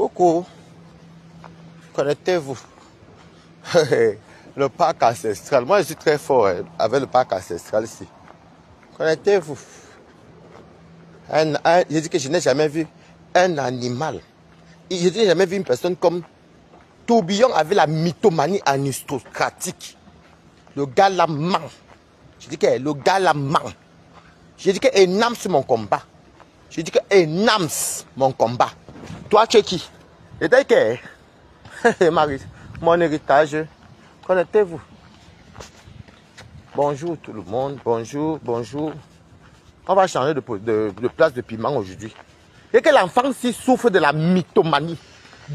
Coucou, connectez-vous. Le parc ancestral. Moi, je suis très fort avec le parc ancestral ici. Connectez-vous. Je dis que je n'ai jamais vu un animal. Je n'ai jamais vu une personne comme Tourbillon avec la mythomanie aristocratique. Le gars là ment. Je dis que le gars là ment. Je dis que énonce mon combat. Je dis que énonce mon combat. Toi, tu es qui? Et t'es que Marie, mon héritage. Connectez-vous. Bonjour tout le monde. Bonjour, bonjour. On va changer de place de piment aujourd'hui. Et que l'enfant s'y souffre de la mythomanie.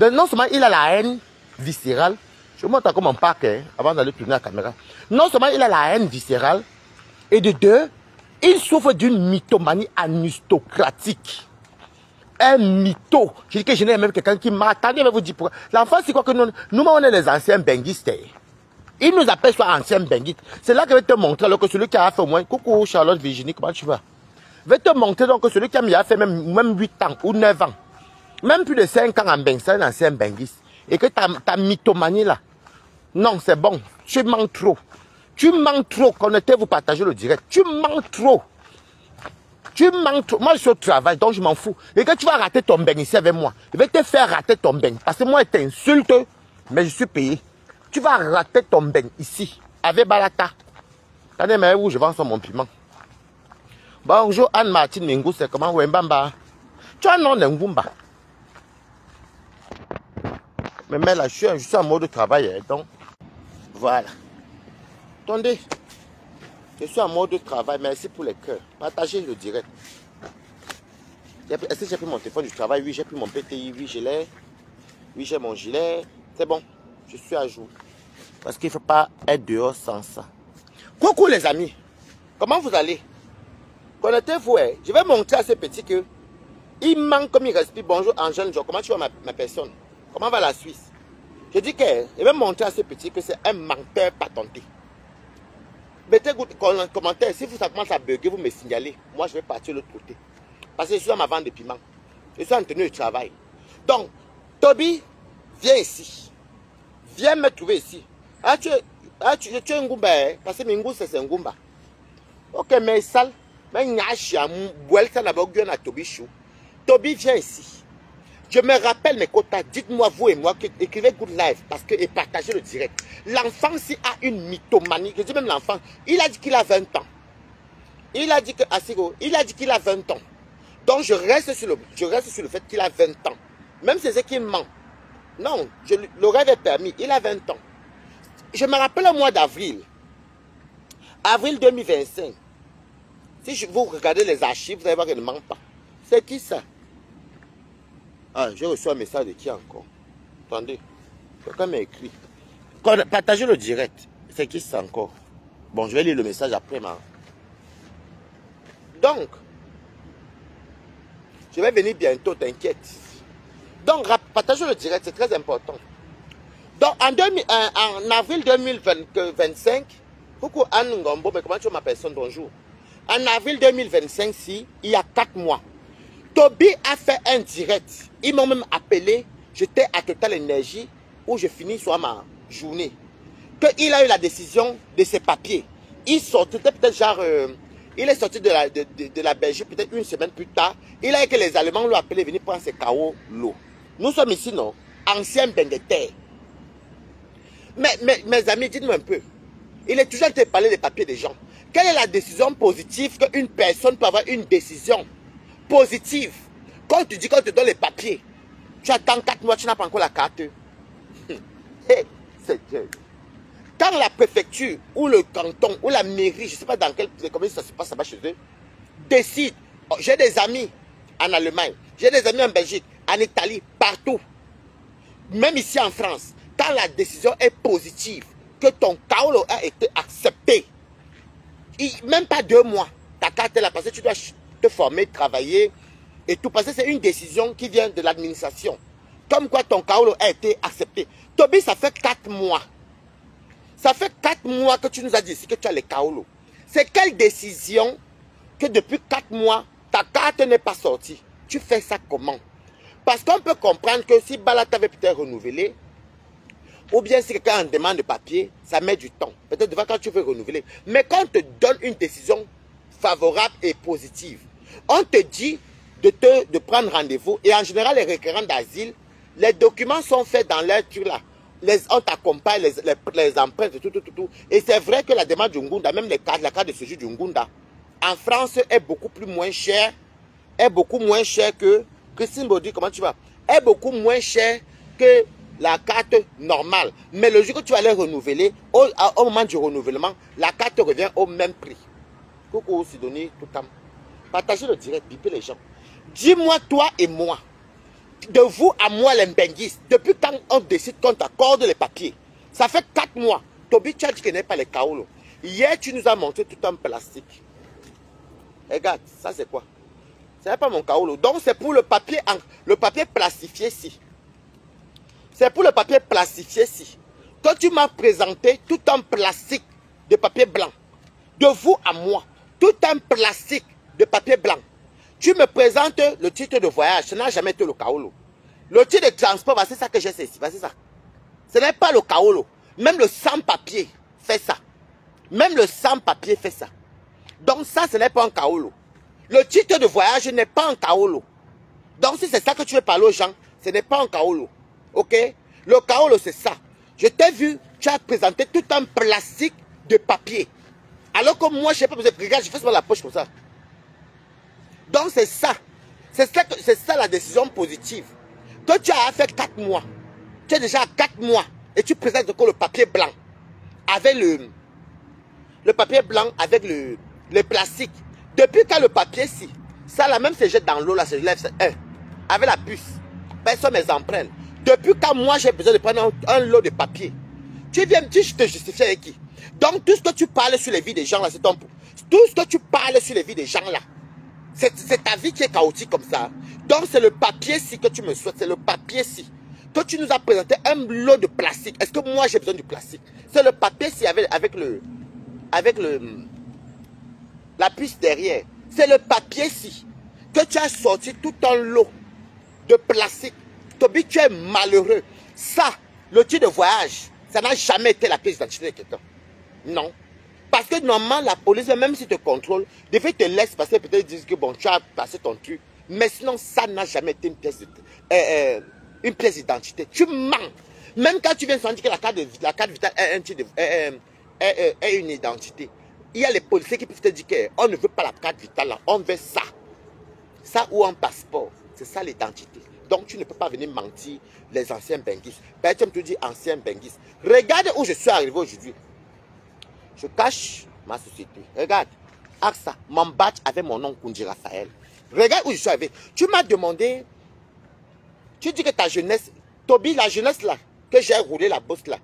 Non seulement il a la haine viscérale. Je vous montre encore mon parc avant d'aller tourner la caméra. Non seulement il a la haine viscérale. Et de deux, il souffre d'une mythomanie aristocratique. Un mytho. Je dis que je n'ai même quelqu'un qui m'a attendu, mais vous dire pourquoi. L'enfant, c'est quoi que nous, on est les anciens benguistes. Il nous appelle soit anciens benguistes. C'est là que je vais te montrer, alors que celui qui a fait au moins, coucou Charlotte Virginie, comment tu vas? Je vais te montrer donc que celui qui a fait même 8 ans ou 9 ans, même plus de 5 ans en bengue, c'est un ancien benguiste. Et que ta mythomanie là, non, c'est bon, tu mens trop. Tu mens trop, connectez-vous, partagez le direct. Tu mens trop. Tu mens trop. Moi, je suis au travail, donc je m'en fous. Et que tu vas rater ton bain ici avec moi, je vais te faire rater ton bain. Parce que moi, je t'insulte, mais je suis payé. Tu vas rater ton bain ici, avec Balata. Attendez, mais où je vends sur mon piment. Bonjour, Anne-Martine Mingou, c'est comment? Wembamba. Tu as un nom de Ngumba. Mais là, je suis en mode travail, donc, voilà. Attendez. Je suis en mode travail, merci pour les cœurs. Partagez le direct. Est-ce que j'ai pris mon téléphone du travail? Oui, j'ai pris mon PTI. Oui, je l'ai. Oui, j'ai mon gilet. C'est bon, je suis à jour. Parce qu'il ne faut pas être dehors sans ça. Coucou les amis. Comment vous allez? Connectez-vous. Je vais montrer à ces petits que il manque comme il respire. Bonjour Angèle. Comment tu vois ma personne? Comment va la Suisse? Je dis que je vais montrer à ces petits que c'est un menteur patenté. Mettez un commentaire, si ça commence à bugger, vous me signalez. Moi, je vais partir de l'autre côté. Parce que je suis à ma vente de piment. Je suis en tenue de travail. Donc, Toby, viens ici. Viens me trouver ici. Tu es un Ngumba, parce que Mingou, c'est un Ngumba. Ok, mais sale. Mais Toby, viens ici. Je me rappelle mes quotas. Dites-moi, vous et moi, écrivez Good Life parce que, et partagez le direct. L'enfant, s'il a une mythomanie, je dis même l'enfant, il a dit qu'il a 20 ans. Il a dit que, il a dit qu'il a 20 ans. Donc, je reste sur le fait qu'il a 20 ans. Même si c'est qu'il ment. Non, le rêve est permis. Il a 20 ans. Je me rappelle au mois d'avril. Avril 2025. Si vous regardez les archives, vous allez voir qu'il ne ment pas. C'est qui ça? Ah, j'ai reçu un message de qui encore? Attendez, quelqu'un m'a écrit. Partagez le direct. C'est qui ça encore? Bon, je vais lire le message après. Donc, je vais venir bientôt, t'inquiète. Donc, partagez le direct, c'est très important. Donc, en avril 2025, coucou Anne Ngombo, mais comment tu vois ma personne? Bonjour. En avril 2025, il y a 4 mois, Toby a fait un direct. Ils m'ont même appelé. J'étais à Total Énergie où je finis sur ma journée. Qu'il a eu la décision de ses papiers. Il sortait peut-être genre... il est sorti de la Belgique peut-être une semaine plus tard. Il a eu que les Allemands l'ont appelé venir prendre ses KO l'eau. Nous sommes ici, non? Anciens bains de terre. Mais mes amis, dites-moi un peu. Il est toujours en train de parler des papiers des gens. Quelle est la décision positive qu'une personne peut avoir une décision positive? Quand tu dis qu'on te donne les papiers, tu attends 4 mois, tu n'as pas encore la carte. Quand la préfecture ou le canton ou la mairie, je ne sais pas dans quel commune ça se passe, ça va chez eux, décide. J'ai des amis en Allemagne, j'ai des amis en Belgique, en Italie, partout. Même ici en France, quand la décision est positive, que ton KO a été accepté, même pas 2 mois, ta carte est là parce que tu dois te former, travailler et tout. Parce que c'est une décision qui vient de l'administration. Comme quoi ton KO a été accepté. Toby, ça fait 4 mois. Ça fait 4 mois que tu nous as dit ici que tu as les KO. C'est quelle décision que depuis 4 mois, ta carte n'est pas sortie? Tu fais ça comment? Parce qu'on peut comprendre que si Balata avait peut-être renouvelé, ou bien si quelqu'un en demande de papier, ça met du temps. Peut-être devant quand tu veux renouveler. Mais quand on te donne une décision favorable et positive, on te dit de prendre rendez-vous. Et en général, les requérants d'asile, les documents sont faits dans leur truc là. On t'accompagne, les empreintes, tout. Et c'est vrai que la demande du Ngunda, même la carte de séjour du Ngunda, en France est beaucoup moins chère que Christine Baudy, comment tu vas? Est beaucoup moins chère que la carte normale. Mais le jour que tu vas les renouveler, au moment du renouvellement, la carte revient au même prix. Coucou Sidonie, tout le temps. Partagez le direct, bipez les gens. Dis-moi, toi et moi, de vous à moi les Mbenguistes, depuis quand on décide qu'on t'accorde les papiers? Ça fait 4 mois. Toby, tu as dit qu'il n'est pas les kaolo. Hier, tu nous as montré tout en plastique. Regarde, ça c'est quoi? Ce n'est pas mon kaolo. Donc c'est pour le papier plastifié ici. C'est pour le papier plastifié ici. Quand tu m'as présenté tout en plastique de papier blanc, de vous à moi, tout en plastique de papier blanc, tu me présentes le titre de voyage, ce n'a jamais été le kaolo. Le titre de transport, c'est ça que j'ai ici, c'est ça. Ce n'est pas le kaolo. Même le sans-papier fait ça. Même le sans-papier fait ça. Donc ça, ce n'est pas un kaolo. Le titre de voyage n'est pas un kaolo. Donc si c'est ça que tu veux parler aux gens, ce n'est pas un kaolo. Ok? Le kaolo, c'est ça. Je t'ai vu, tu as présenté tout en plastique de papier. Alors que moi, je ne sais pas, regarde, je fais sur la poche comme ça. Donc c'est ça. C'est ça la décision positive. Toi, tu as fait 4 mois. Tu es déjà à 4 mois. Et tu présentes encore le papier blanc. Avec le papier blanc avec le plastique. Depuis quand le papier, si, ça là même se jette dans l'eau, là, se lève, avec la puce. Personne ne les emprunte. Depuis quand moi j'ai besoin de prendre un lot de papier, tu viens me dire, je te justifie avec qui? Donc tout ce que tu parles sur les vies des gens là, c'est ton... Tout ce que tu parles sur les vies des gens là, c'est ta vie qui est chaotique comme ça. Donc c'est le papier-ci que tu me souhaites, c'est le papier-ci. Que tu nous as présenté un lot de plastique. Est-ce que moi j'ai besoin du plastique? C'est le papier-ci avec la puce derrière. C'est le papier-ci que tu as sorti tout un lot de plastique. Toby, tu es malheureux. Ça, le titre de voyage, ça n'a jamais été la pièce d'identité de quelqu'un. Non. Parce que normalement, la police, même si te contrôle, devait te laisser passer, peut-être dire que bon, tu as passé ton truc. Mais sinon, ça n'a jamais été une pièce d'identité. Tu mens. Même quand tu viens sentir que la carte vitale est une identité. Il y a les policiers qui peuvent te dire qu'on ne veut pas la carte vitale, là, on veut ça. Ça ou un passeport. C'est ça l'identité. Donc tu ne peux pas venir mentir les anciens benguistes. Ben, tu me dis anciens benguistes. Regarde où je suis arrivé aujourd'hui. Je cache ma société. Regarde. AXA, mon badge avec mon nom Koundji Raphaël. Regarde où je suis arrivé. Tu m'as demandé. Tu dis que ta jeunesse. Toby, la jeunesse là, que j'ai roulé la bosse là.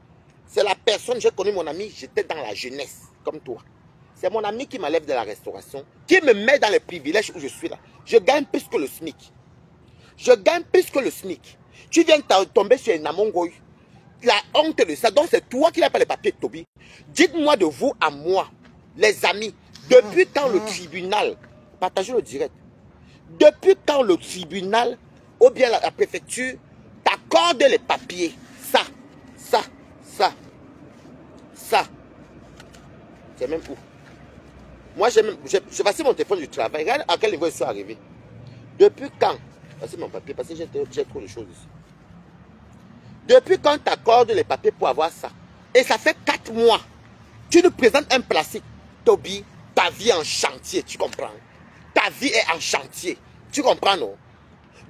C'est la personne, j'ai connu mon ami, j'étais dans la jeunesse, comme toi. C'est mon ami qui m'enlève de la restauration, qui me met dans les privilèges où je suis là. Je gagne plus que le SMIC. Je gagne plus que le SMIC. Tu viens tomber sur un amongoy. La honte de ça. Donc c'est toi qui n'as pas les papiers de Toby. Dites-moi de vous à moi, les amis, depuis quand le tribunal, partagez le direct, depuis quand le tribunal ou bien la préfecture t'accorde les papiers, ça, c'est même où? Moi, j'ai passé mon téléphone du travail. Regarde à quel niveau je suis arrivé. Depuis quand? Passez mon papier, parce que j'ai trop de choses ici. Depuis quand tu accordes les papiers pour avoir ça? Et ça fait 4 mois. Tu nous présentes un plastique. Toby, ta vie est en chantier, tu comprends? Ta vie est en chantier. Tu comprends, non?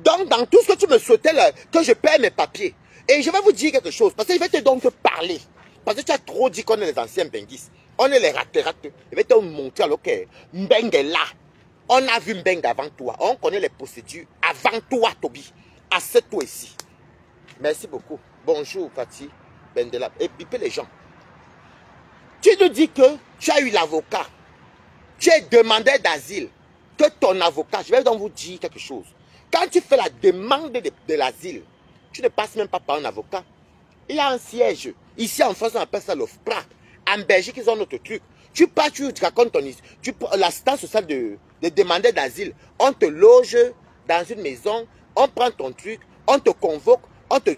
Donc, dans tout ce que tu me souhaitais, là, que je paie mes papiers. Et je vais vous dire quelque chose. Parce que je vais donc te parler. Parce que tu as trop dit qu'on est les anciens benguistes. On est les ratés. Je vais te montrer alors que Mbeng est là. On a vu Mbeng avant toi. On connaît les procédures avant toi, Toby. Assieds-toi ici. Merci beaucoup. Bonjour, Fatih Bendela. Et pipez les gens. Tu nous dis que tu as eu l'avocat. Tu es demandeur d'asile. Que ton avocat, je vais donc vous dire quelque chose. Quand tu fais la demande de l'asile, tu ne passes même pas par un avocat. Il y a un siège. Ici en France, on appelle ça l'OFPRA. En Belgique, ils ont notre truc. Tu racontes ton histoire. L'assistance sociale de demandeur d'asile. On te loge dans une maison, on prend ton truc, on te convoque,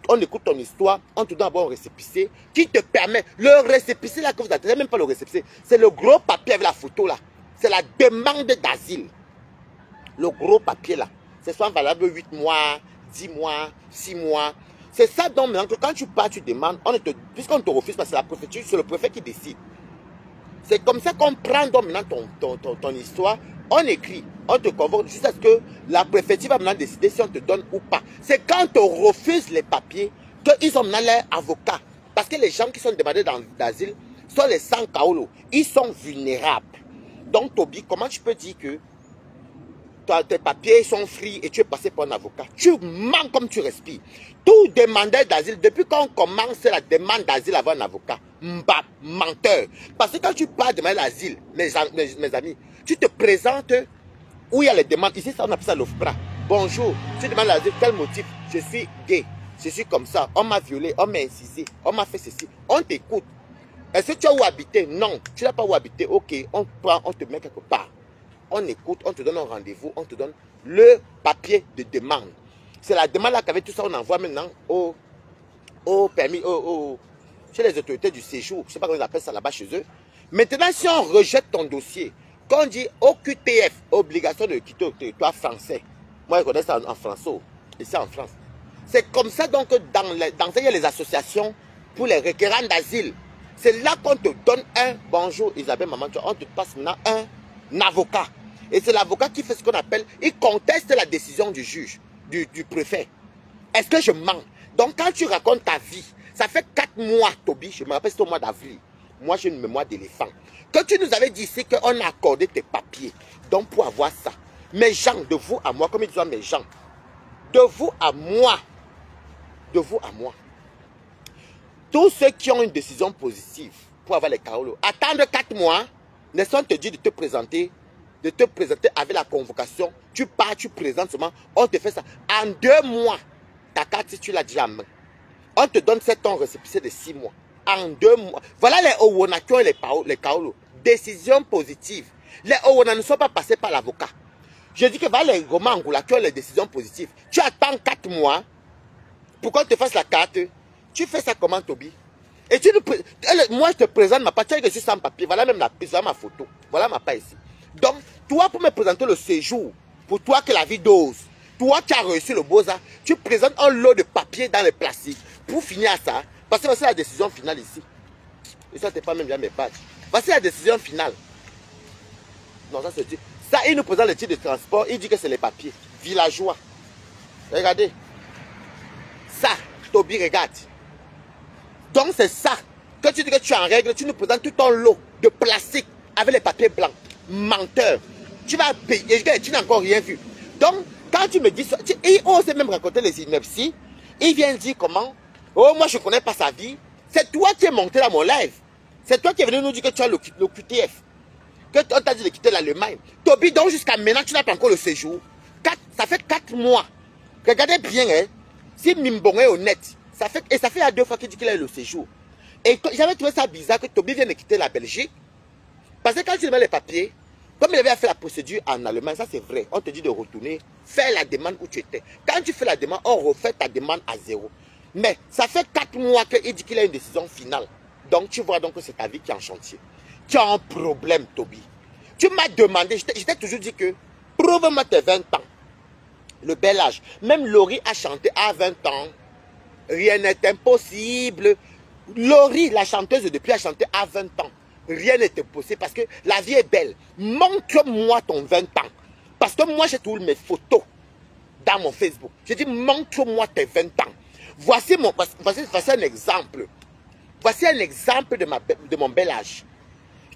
on écoute ton histoire, on te donne un bon récépissé qui te permet, le récépissé là que vous attendez, même pas le récépissé, c'est le gros papier avec la photo là, c'est la demande d'asile. Le gros papier là, c'est soit valable 8 mois, 10 mois, 6 mois. C'est ça donc maintenant que quand tu pars, tu demandes, puisqu'on te refuse parce que c'est la préfecture, c'est le préfet qui décide. C'est comme ça qu'on prend donc maintenant ton histoire, on écrit, on te convoque jusqu'à ce que la préfecture va maintenant décider si on te donne ou pas. C'est quand on te refuse les papiers qu'ils ont maintenant leur avocat. Parce que les gens qui sont demandés d'asile sont les sans kaolo. Ils sont vulnérables. Donc Toby, comment tu peux dire que tes papiers sont free et tu es passé pour un avocat? Tu mens comme tu respires. Tout demandeur d'asile, depuis qu'on commence la demande d'asile avant un avocat, menteur. Parce que quand tu pars demander l'asile, mes amis, tu te présentes où il y a les demandes. Ici, ça, on appelle ça l'OFPRA. Bonjour, tu demandes l'asile, quel motif? Je suis gay, je suis comme ça, on m'a violé, on m'a incisé, on m'a fait ceci. On t'écoute. Est-ce que tu as où habiter? Non, tu n'as pas où habiter. Ok, on prend, on te met quelque part. On écoute, on te donne un rendez-vous, on te donne le papier de demande. C'est la demande là qu'avec tout ça, on envoie maintenant au permis, chez les autorités du séjour. Je ne sais pas comment ils appellent ça là-bas chez eux. Maintenant, si on rejette ton dossier, quand on dit OQTF, obligation de quitter le territoire français. Moi, je connais ça en français, ici en France. C'est comme ça donc que dans il y a les associations pour les requérants d'asile. C'est là qu'on te donne un bonjour Isabelle Maman, on te passe maintenant un avocat. Et c'est l'avocat qui fait ce qu'on appelle, il conteste la décision du juge, du préfet. Est-ce que je mens? Donc quand tu racontes ta vie, ça fait 4 mois, Toby, je me rappelle c'est au mois d'avril. Moi j'ai une mémoire d'éléphant. Que tu nous avais dit ici qu'on a accordé tes papiers. Donc pour avoir ça, mes gens, de vous à moi, comme ils disent mes gens, de vous à moi, de vous à moi. Tous ceux qui ont une décision positive pour avoir les Kaolo, attendre 4 mois, n'est-ce te dit de te présenter avec la convocation. Tu pars, tu présentes seulement, on te fait ça. En 2 mois, ta carte, si tu l'as déjà en main, on te donne 7 ans récépissé de 6 mois. En 2 mois. Voilà les Owonakio et les Kaolo. Décision positive. Les Owona ne sont pas passés par l'avocat. Je dis que voilà les Goma Angoula qui ont les décisions positives. Tu attends 4 mois pour qu'on te fasse la carte. Tu fais ça comment, Toby? Et moi, je te présente ma page. Tu sais que je suis sans papier. Voilà même voilà ma photo. Voilà ma page ici. Donc, toi, pour me présenter le séjour, pour toi que la vie dose, toi qui as reçu le Beaux-Arts, tu présentes un lot de papier dans le plastique. Pour finir à ça, parce que voici la décision finale ici. Et ça, t'es pas même bien mes pages. Voici la décision finale. Non, ça se dit. Ça, il nous présente le titre de transport. Il dit que c'est les papiers. Villageois. Regardez. Ça, Toby, regarde. Donc, c'est ça. Quand tu dis que tu es en règle, tu nous présentes tout ton lot de plastique avec les papiers blancs. Menteur. Tu vas payer. Tu n'as encore rien vu. Donc, quand tu me dis ça, il ose même raconter les inepties. Il vient dire comment. Oh, moi, je ne connais pas sa vie. C'est toi qui es monté dans mon live. C'est toi qui es venu nous dire que tu as le QTF. Que on t'a dit de quitter l'Allemagne. Toby, donc jusqu'à maintenant, tu n'as pas encore le séjour. Ça fait 4 mois. Regardez bien, hein. Si Mimbong est honnête, ça fait il y a 2 fois qu'il dit qu'il a eu le séjour. Et j'avais trouvé ça bizarre que Toby vienne de quitter la Belgique. Parce que quand tu mets les papiers, comme il avait fait la procédure en Allemagne, ça c'est vrai, on te dit de retourner, faire la demande où tu étais. Quand tu fais la demande, on refait ta demande à 0. Mais ça fait 4 mois qu'il dit qu'il a une décision finale. Donc tu vois donc que c'est ta vie qui est en chantier. Tu as un problème, Toby. Tu m'as demandé, je t'ai toujours dit que prouve-moi tes 20 ans. Le bel âge. Même Laurie a chanté à 20 ans. Rien n'est impossible. Laurie, la chanteuse depuis, a chanté à 20 ans. Rien n'est impossible parce que la vie est belle. Montre-moi ton 20 ans. Parce que moi, j'ai toujours mes photos dans mon Facebook. J'ai dit, montre-moi tes 20 ans. Voici un exemple. Voici un exemple de mon bel âge.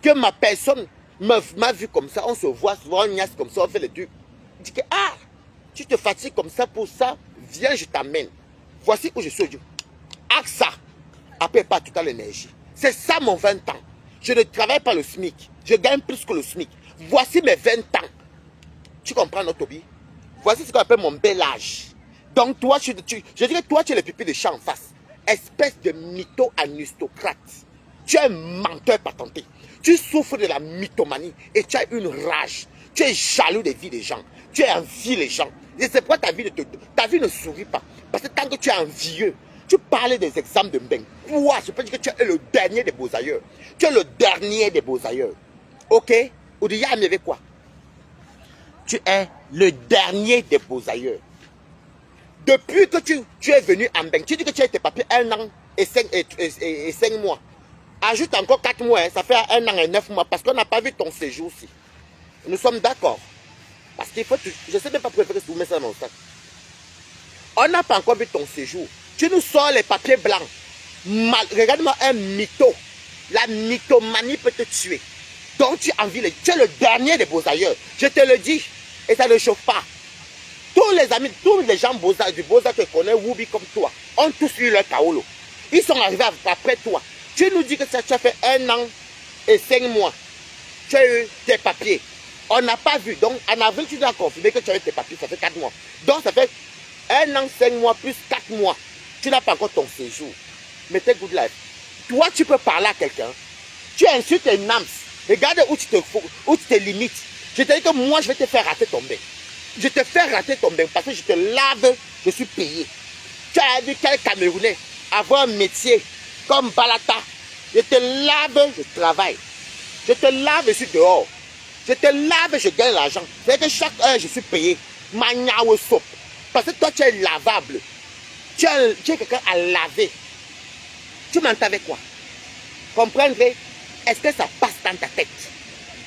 Que ma personne m'a vu comme ça. On se voit souvent, on niaise comme ça, on fait les trucs. Je dis que, ah, tu te fatigues comme ça pour ça. Viens, je t'amène. Voici où je suis aujourd'hui. AXA. Après, pas tout à l'énergie. C'est ça mon 20 ans. Je ne travaille pas le SMIC. Je gagne plus que le SMIC. Voici mes 20 ans. Tu comprends, non, Toby? Voici ce qu'on appelle mon bel âge. Donc, toi, je dis que toi, tu es le pipi de chat en face. Espèce de mytho-aristocrate. Tu es un menteur patenté. Tu souffres de la mythomanie et tu as une rage. Tu es jaloux des vies des gens. Tu es envieux les gens. Et c'est pourquoi ta vie ne sourit pas. Parce que tant que tu es envieux, tu parlais des examens de Mbeng. Quoi? Je peux dire que tu es le dernier des beaux ailleurs. Tu es le dernier des beaux ailleurs. Ok? Ou déjà, avec quoi? Tu es le dernier des beaux ailleurs. Depuis que tu es venu en Mbeng, tu dis que tu as tes papiers 1 an et 5 mois. Ajoute encore 4 mois, hein, ça fait 1 an et 9 mois parce qu'on n'a pas vu ton séjour aussi. Nous sommes d'accord. Parce qu'il faut... Je ne sais même pas pourquoi vous mettez ça dans mon sac. On n'a pas encore vu ton séjour. Tu nous sors les papiers blancs. Regarde-moi un mytho. La mythomanie peut te tuer. Donc tu envies tu es le dernier des beaux ailleurs. Je te le dis. Et ça ne chauffe pas. Tous les amis, tous les gens du Beaux-Arts que connaissent, Woubi comme toi, ont tous eu leur kaolo. Ils sont arrivés après toi. Tu nous dis que ça, tu as fait 1 an et 5 mois. Tu as eu tes papiers. On n'a pas vu. Donc, en avril, tu dois confirmer que tu as eu tes papiers. Ça fait 4 mois. Donc, ça fait 1 an, 5 mois, plus 4 mois. Tu n'as pas encore ton séjour. Mettez good life. Toi, tu peux parler à quelqu'un. Tu insultes un NAMS. Regarde où tu te limites. Je te dis que moi, je vais te faire rater ton bain. Je te fais rater ton bain parce que je te lave, je suis payé. Tu as vu quel Camerounais avoir un métier comme Balata. Je te lave, je travaille. Je te lave, je suis dehors. Je te lave, je gagne l'argent. C'est que chaque heure, je suis payé. Magnaou soupe. Parce que toi, tu es lavable. Tu es quelqu'un à laver. Tu m'entends avec quoi? Comprendrez? Est-ce que ça passe dans ta tête?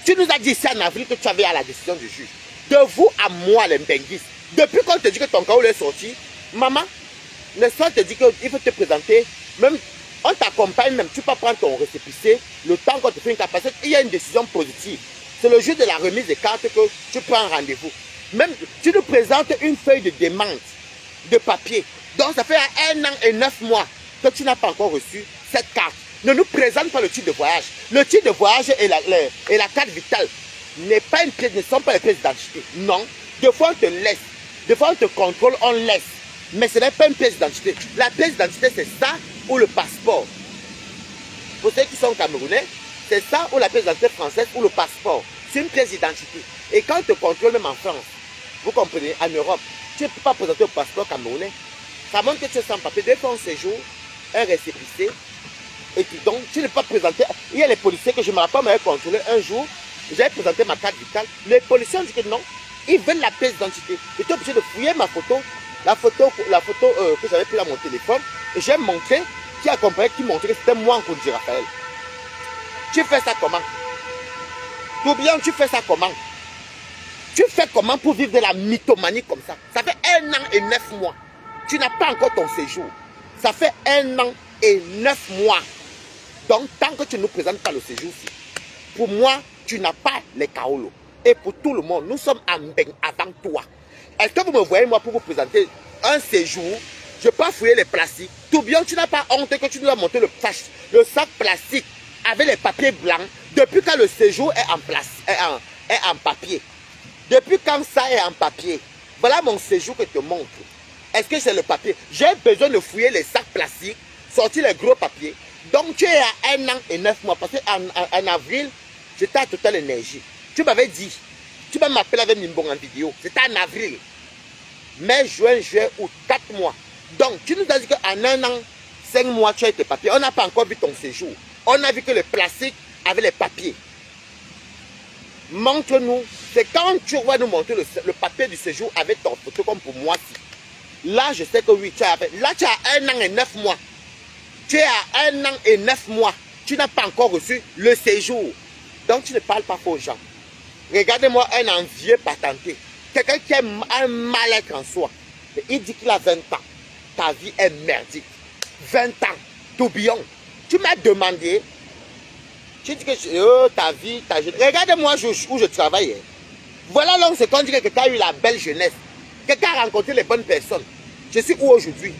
Tu nous as dit ici en avril que tu avais à la décision du juge. De vous à moi, les Mbenguistes. Depuis qu'on te dit que ton kaolo est sorti, maman, le soir te dit qu'il faut te présenter. Même, on t'accompagne même. Tu peux prendre ton récépissé le temps qu'on te fait une carte. Parce qu'il y a une décision positive. C'est le jour de la remise des cartes que tu prends rendez-vous. Même, tu nous présentes une feuille de demande de papier. Donc, ça fait 1 an et 9 mois que tu n'as pas encore reçu cette carte. Ne nous présente pas le titre de voyage. Le titre de voyage et la carte vitale ne sont pas les pièces d'identité. Non. Des fois, on te laisse. Des fois, on te contrôle, on laisse. Mais ce n'est pas une pièce d'identité. La pièce d'identité, c'est ça ou le passeport. Pour ceux qui sont camerounais, c'est ça ou la pièce d'identité française ou le passeport. C'est une pièce d'identité. Et quand on te contrôle, même en France, vous comprenez, en Europe, tu ne peux pas présenter le passeport camerounais. Ça montre que tu es sans papier. Dès qu'on séjour, un récépissé, et donc tu ne peux pas présenter. Il y a les policiers que je me rappelle m'avaient contrôlé un jour. J'avais présenté ma carte vitale. Les policiers ont dit que non, ils veulent la pièce d'identité. J'étais obligé de fouiller ma photo, la photo que j'avais pris dans mon téléphone. Et j'ai montré, qui montrait que c'était moi en Koundji Raphaël. Tu fais ça comment? Tout bien, tu fais ça comment? Tu fais comment pour vivre de la mythomanie comme ça? Ça fait 1 an et 9 mois. Tu n'as pas encore ton séjour. Ça fait 1 an et 9 mois. Donc, tant que tu ne nous présentes pas le séjour-ci, pour moi, tu n'as pas les kaolo. Et pour tout le monde, nous sommes en Mbeng avant toi. Est-ce que vous me voyez, moi, pour vous présenter un séjour? Je ne peux pas fouiller les plastiques. Tout bien, tu n'as pas honte que tu nous as monté le sac plastique avec les papiers blancs. Depuis quand le séjour est en papier. Depuis quand ça est en papier. Voilà mon séjour que je te montre. Est-ce que c'est le papier? J'ai besoin de fouiller les sacs plastiques, sortir les gros papiers. Donc tu es à 1 an et 9 mois. Parce qu'en avril, j'étais à Total Énergie. Tu m'avais dit, tu m'as appelé avec Nimbong en vidéo. C'était en avril. Mai, juin, juillet, août, 4 mois. Donc tu nous as dit qu'en 1 an, 5 mois, tu as tes papiers. On n'a pas encore vu ton séjour. On a vu que le plastique avait les papiers. Montre-nous. C'est quand tu vas nous montrer le papier du séjour avec ton photo comme pour moi. Là, je sais que oui, tu as. Là, tu as 1 an et 9 mois. Tu es à 1 an et 9 mois. Tu n'as pas encore reçu le séjour. Donc, tu ne parles pas aux gens. Regardez-moi un envieux patenté. Quelqu'un qui a un mal-être en soi. Il dit qu'il a 20 ans. Ta vie est merdique. 20 ans. Tourbillon. Tu m'as demandé. Tu dis que ta vie, ta jeunesse. Regarde-moi où je travaille. Voilà donc ce qu'on dit que tu as eu la belle jeunesse. Quelqu'un a rencontré les bonnes personnes. Je suis où aujourd'hui?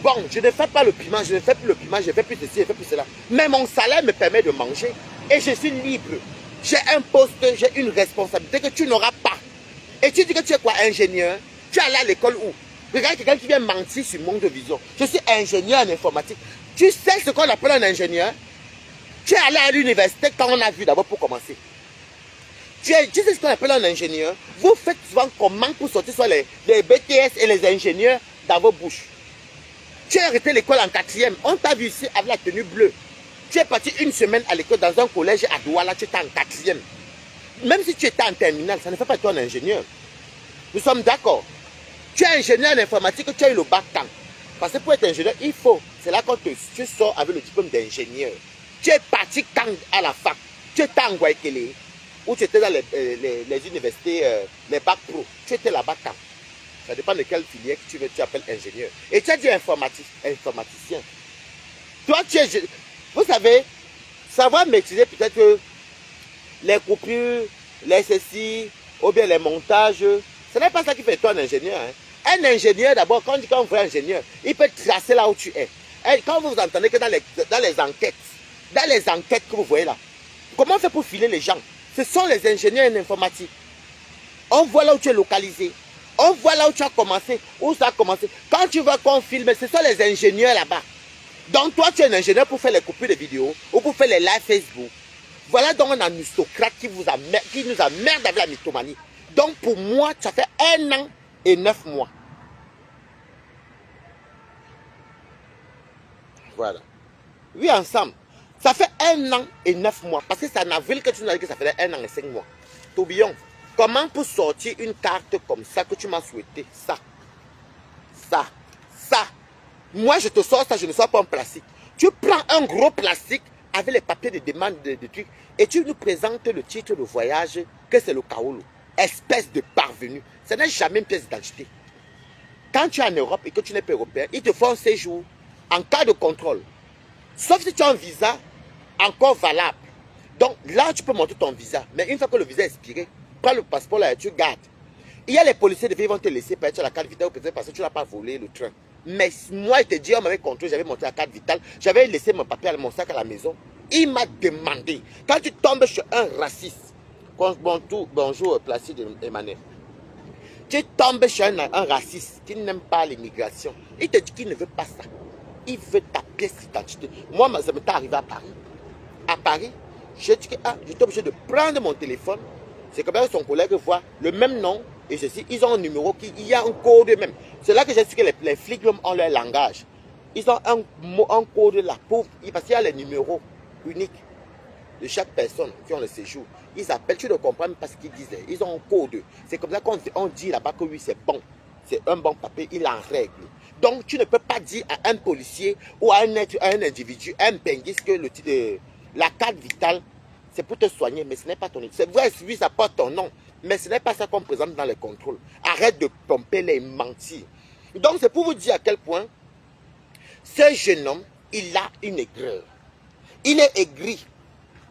Bon, je ne fais pas le piment, je ne fais plus le piment, je ne fais plus ceci, je ne fais plus cela. Mais mon salaire me permet de manger. Et je suis libre. J'ai un poste, j'ai une responsabilité que tu n'auras pas. Et tu dis que tu es quoi, ingénieur? Tu es allé à l'école où? Regarde quelqu'un qui vient mentir sur Monde de Vision. Je suis ingénieur en informatique. Tu sais ce qu'on appelle un ingénieur? Tu es allé à l'université quand on a vu d'abord pour commencer. Tu sais ce qu'on appelle un ingénieur. Vous faites souvent comment pour sortir sur les BTS et les ingénieurs dans vos bouches. Tu es arrêté l'école en 4e. On t'a vu ici avec la tenue bleue. Tu es parti une semaine à l'école dans un collège à Douala, tu étais en 4e. Même si tu étais en terminale, ça ne fait pas de toi un ingénieur. Nous sommes d'accord. Tu es ingénieur en informatique, tu as eu le bac quand? Parce que pour être ingénieur, il faut. C'est là quand tu sors avec le diplôme d'ingénieur. Tu es parti quand à la fac? Tu étais en Guaykele, ou tu étais dans les universités, les bacs pro. Tu étais là-bas quand? Ça dépend de quelle filière que tu appelles ingénieur. Et tu as dit informaticien. Toi, tu es... Vous savez, savoir maîtriser peut-être les coupures, les ceci, ou bien les montages, ce n'est pas ça qui fait toi un ingénieur. Hein. Un ingénieur, d'abord, quand on voit un ingénieur, il peut tracer là où tu es. Et quand vous entendez que dans les enquêtes que vous voyez là, comment on fait pour filer les gens? Ce sont les ingénieurs en informatique. On voit là où tu es localisé. On voit là où tu as commencé, où ça a commencé. Quand tu veux qu'on filme, ce sont les ingénieurs là-bas. Donc toi, tu es un ingénieur pour faire les coupures de vidéos ou pour faire les lives Facebook. Voilà donc un aristocrate qui nous emmerde avec la mythomanie. Donc pour moi, ça fait 1 an et 9 mois. Voilà. Oui, ensemble. Ça fait 1 an et 9 mois. Parce que c'est en avril que tu nous as dit que ça faisait 1 an et 5 mois. Tourbillon, comment pour sortir une carte comme ça que tu m'as souhaité? Ça. Moi, je te sors ça, je ne sors pas en plastique. Tu prends un gros plastique avec les papiers de demande de trucs et tu nous présentes le titre de voyage que c'est le Kaolo. Espèce de parvenu. Ce n'est jamais une pièce d'identité. Quand tu es en Europe et que tu n'es pas européen, ils te font un séjour en cas de contrôle. Sauf si tu as un visa encore valable. Donc là, tu peux montrer ton visa. Mais une fois que le visa est expiré, prends le passeport là et tu gardes. Il y a les policiers de ville qui vont te laisser passer la carte vitale parce que tu n'as pas volé le train. Mais moi, il te dit, on m'avait contrôlé, j'avais monté la carte vitale, j'avais laissé mon papier à mon sac à la maison. Il m'a demandé, quand tu tombes sur un raciste, bonjour Placide Emmanuel, tu tombes sur un raciste qui n'aime pas l'immigration, il te dit qu'il ne veut pas ça. Il veut ta pièce d'identité. Moi, ça m'est arrivé à Paris. À Paris, j'étais obligé de prendre mon téléphone. C'est comme ça que son collègue voit le même nom. Et ceci, ils ont un numéro, il y a un code même. C'est là que j'ai su que les flics ont leur langage. Ils ont un code là, parce qu'il y a les numéros uniques de chaque personne qui ont le séjour. Ils appellent, tu ne comprends même pas ce qu'ils disaient. Ils ont un code. C'est comme ça qu'on dit là-bas que oui, c'est bon. C'est un bon papier, il en règle. Donc, tu ne peux pas dire à un policier ou à un individu, un benguiste, que la carte vitale, c'est pour te soigner, mais ce n'est pas ton nom. C'est vrai, oui, ça porte ton nom. Mais ce n'est pas ça qu'on présente dans les contrôles. Arrête de pomper les mentir. Donc c'est pour vous dire à quel point ce jeune homme, il a une aigreur. Il est aigri.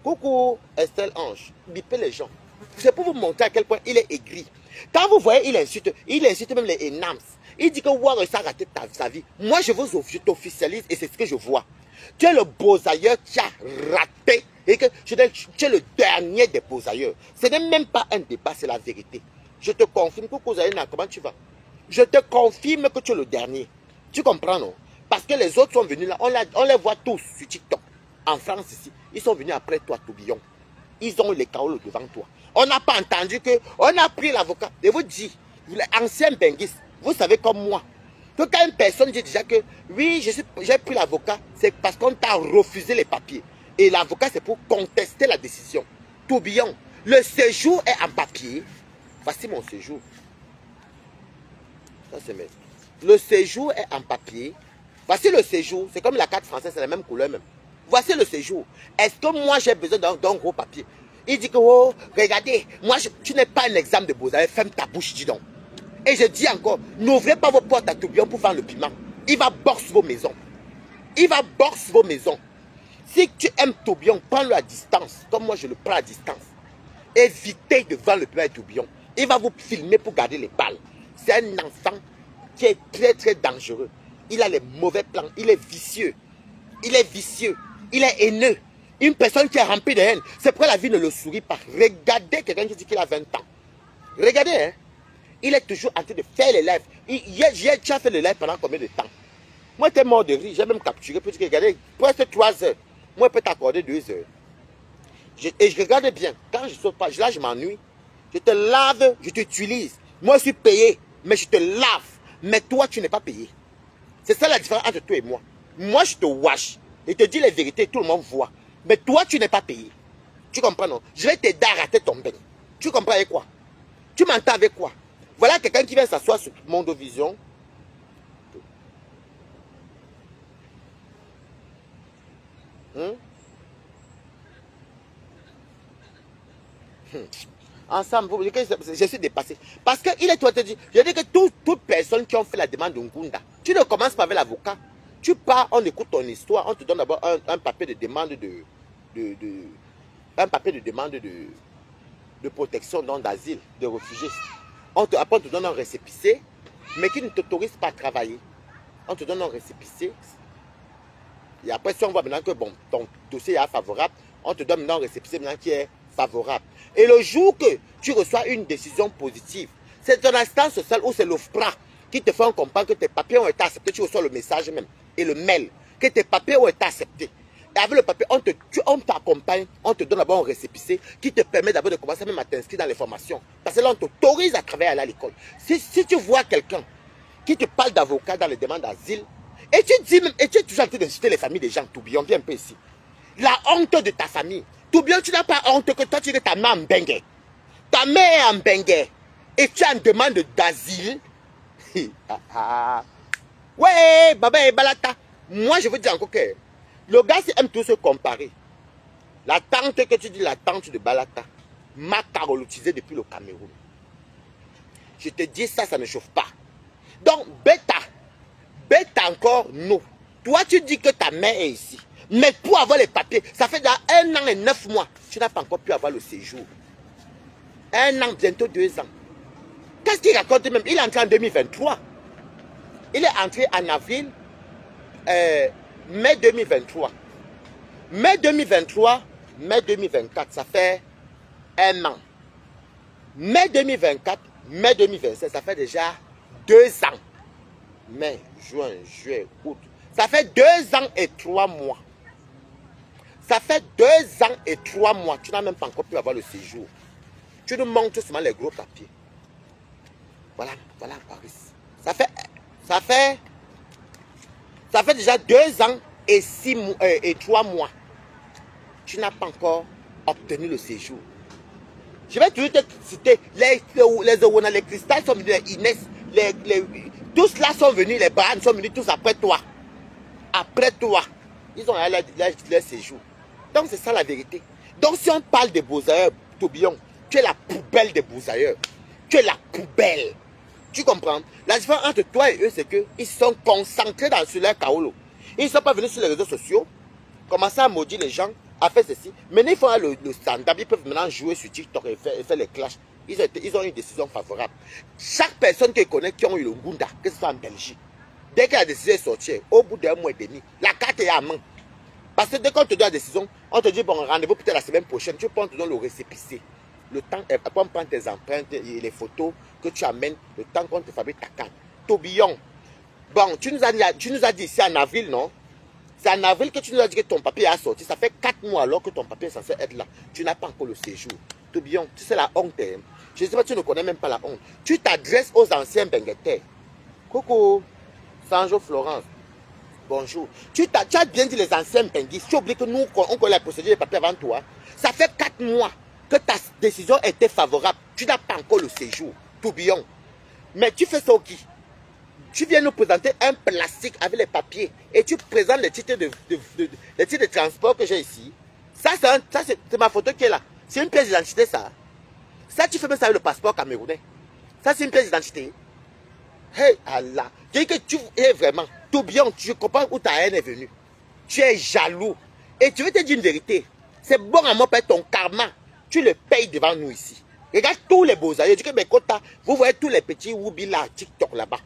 Coucou Estelle Ange, bipez les gens. C'est pour vous montrer à quel point il est aigri. Quand vous voyez, il insulte même les ENAMS. Il dit que Ouare ça a raté sa vie. Moi je t'officialise et c'est ce que je vois. Tu es le beau-ailleurs qui a raté. Et que tu es le dernier des beaux-ailleurs. Ce n'est même pas un débat, c'est la vérité. Je te confirme, coucou Zaina, comment tu vas? Je te confirme que tu es le dernier. Tu comprends, non? Parce que les autres sont venus là, on les voit tous sur TikTok. En France ici, ils sont venus après toi, Tourbillon. Ils ont eu les Kaolo devant toi. On n'a pas entendu que, on a pris l'avocat. Et vous dit, ancien benguiste, vous savez comme moi, que quand une personne dit déjà que, oui, j'ai pris l'avocat, c'est parce qu'on t'a refusé les papiers. Et l'avocat, c'est pour contester la décision. Tourbillon, le séjour est en papier. Voici mon séjour. Ça, c'est même. Le séjour est en papier. Voici le séjour. C'est comme la carte française, c'est la même couleur même. Voici le séjour. Est-ce que moi, j'ai besoin d'un gros papier? Il dit que, oh, regardez, moi, tu n'es pas un exemple de beaux-arts. Ferme ta bouche, dis donc. Et je dis encore, n'ouvrez pas vos portes à Tourbillon pour faire le piment. Il va boxer vos maisons. Il va boxer vos maisons. Si tu aimes Tourbillon, prends-le à distance, comme moi je le prends à distance. Évitez de vendre le piment à Tourbillon. Il va vous filmer pour garder les balles. C'est un enfant qui est très très dangereux. Il a les mauvais plans, il est vicieux. Il est vicieux, il est haineux. Une personne qui est remplie de haine, c'est pourquoi la vie ne le sourit pas. Regardez quelqu'un qui dit qu'il a 20 ans. Regardez, hein. Il est toujours en train de faire les lives. Tu as fait les lives pendant combien de temps? Moi, j'étais mort de rire, j'ai même capturé pour dire, regardez, presque 3 heures. Moi, je peux t'accorder 2 heures. Et je regarde bien. Quand je ne saute pas, là, je m'ennuie. Je te lave, je t'utilise. Moi, je suis payé, mais je te lave. Mais toi, tu n'es pas payé. C'est ça la différence entre toi et moi. Moi, je te wash. Et te dis les vérités, tout le monde voit. Mais toi, tu n'es pas payé. Tu comprends, non? Je vais t'aider à rater ton bain. Tu comprends avec quoi? Tu m'entends avec quoi? Voilà quelqu'un qui vient s'asseoir sur Mondovision. Ensemble, je suis dépassé. Parce qu'il est toi te dire, je dis que toute personne qui ont fait la demande de Ngunda, tu ne commences pas avec l'avocat. Tu pars, on écoute ton histoire, on te donne d'abord un papier de demande un papier de demande de protection d'asile, de réfugiés. Après, on te donne un récépissé, mais qui ne t'autorise pas à travailler. On te donne un récépissé. Et après, si on voit maintenant que bon, ton dossier est favorable, on te donne maintenant un récépissé maintenant qui est favorable. Et le jour que tu reçois une décision positive, c'est ton assistance sociale ou c'est l'OFPRA qui te fait comprendre que tes papiers ont été acceptés. Tu reçois le message même et le mail que tes papiers ont été acceptés. Et avec le papier, on t'accompagne, on te donne d'abord un récépissé qui te permet d'abord de commencer même à t'inscrire dans les formations. Parce que là, on t'autorise à travailler à l'école. Si tu vois quelqu'un qui te parle d'avocat dans les demandes d'asile, et tu dis même, et tu es toujours en train d'insulter les familles des gens, Toubion, viens un peu ici. La honte de ta famille. Toubion, tu n'as pas honte que toi, tu dis que ta mère en bengue. Ta mère est en bengue. Et tu as une demande d'asile. Ouais, baba et balata. Moi, je veux dire encore que le gars aime tout se comparer. La tante que tu dis, la tante de Balata, m'a carolotisé depuis le Cameroun. Je te dis ça, ça ne chauffe pas. Donc, bêta encore, non. Toi, tu dis que ta mère est ici. Mais pour avoir les papiers, ça fait déjà 1 an et 9 mois. Tu n'as pas encore pu avoir le séjour. 1 an, bientôt 2 ans. Qu'est-ce qu'il raconte même? Il est entré en 2023. Il est entré en avril, mai 2023. Mai 2023, mai 2024, ça fait 1 an. Mai 2024, mai 2027, ça fait déjà 2 ans. Mai, juin, juillet, août. Ça fait 2 ans et 3 mois. Ça fait 2 ans et 3 mois. Tu n'as même pas encore pu avoir le séjour. Tu nous montres seulement les gros papiers. Voilà, voilà Paris. Ça fait déjà 2 ans et 3 mois. Tu n'as pas encore obtenu le séjour. Je vais toujours te citer les cristal sont venus, les Inès, tous là sont venus, les Bran sont venus tous après toi. Après toi. Ils ont leur séjour. Donc c'est ça la vérité. Donc si on parle des Beaux-Ailleurs, Toubion, tu es la poubelle des Beaux-Ailleurs. Tu es la poubelle. Tu comprends? La différence entre toi et eux, c'est qu'ils sont concentrés sur leur kaolo. Ils ne sont pas venus sur les réseaux sociaux, commencer à maudire les gens, à faire ceci. Maintenant, ils font le stand-up, ils peuvent maintenant jouer sur TikTok et faire les clashs. Ils ont une décision favorable. Chaque personne que je connais qui ont eu le Ngunda, que ce soit en Belgique, dès que la décision est sortie, au bout d'1 mois et demi, la carte est à main. Parce que dès qu'on te donne la décision, on te dit, bon, rendez-vous peut-être la semaine prochaine, tu prends, on te donne le récépissé. Le temps, après on prend tes empreintes et les photos que tu amènes, le temps qu'on te fabrique ta carte. Tourbillon. Bon, tu nous as dit ici en avril, non? C'est en avril que tu nous as dit que ton papier a sorti. Ça fait 4 mois alors que ton papier est censé être là. Tu n'as pas encore le séjour. Tourbillon, tu sais la honte. Hein? Je ne sais pas, tu ne connais même pas la honte. Tu t'adresses aux anciens benguetés. Coucou, Sanjo Florence. Bonjour. Tu as bien dit les anciens benguistes. Tu oublies que nous, on connaît la procédure des papiers avant toi. Ça fait 4 mois que ta décision était favorable. Tu n'as pas encore le séjour. Tourbillon. Mais tu fais ça au qui? Tu viens nous présenter un plastique avec les papiers et tu présentes les titres de transport que j'ai ici. Ça, c'est ma photo qui est là. C'est une pièce d'identité, ça. Ça, tu fais même ça avec le passeport camerounais. Ça, c'est une pièce d'identité. Hey, Allah. Tu dis que tu es vraiment Tourbillon. Tu comprends où ta haine est venue. Tu es jaloux. Et tu veux te dire une vérité. C'est bon à moi, ton karma. Tu le payes devant nous ici. Regarde tous les Beaux-Ailleurs. Je dis que mes quotas, vous voyez tous les petits Woubi là, TikTok là-bas.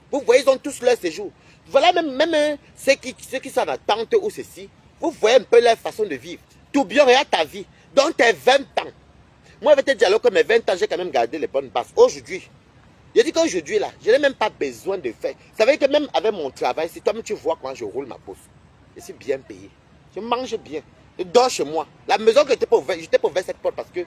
Vous voyez, ils ont tous leur séjour. Voilà même ceux qui sont en attente ou ceci. Vous voyez un peu leur façon de vivre. Tourbillon, regarde ta vie. Dans tes 20 ans. Moi, je vais te dire alors que mes 20 ans, j'ai quand même gardé les bonnes bases. Aujourd'hui, je dis qu'aujourd'hui, là, je n'ai même pas besoin de faire. Ça veut dire que même avec mon travail, si toi-même tu vois comment je roule ma pause, je suis bien payé. Je mange bien. Je dors chez moi. La maison que j'étais pour ouvrir cette porte parce que...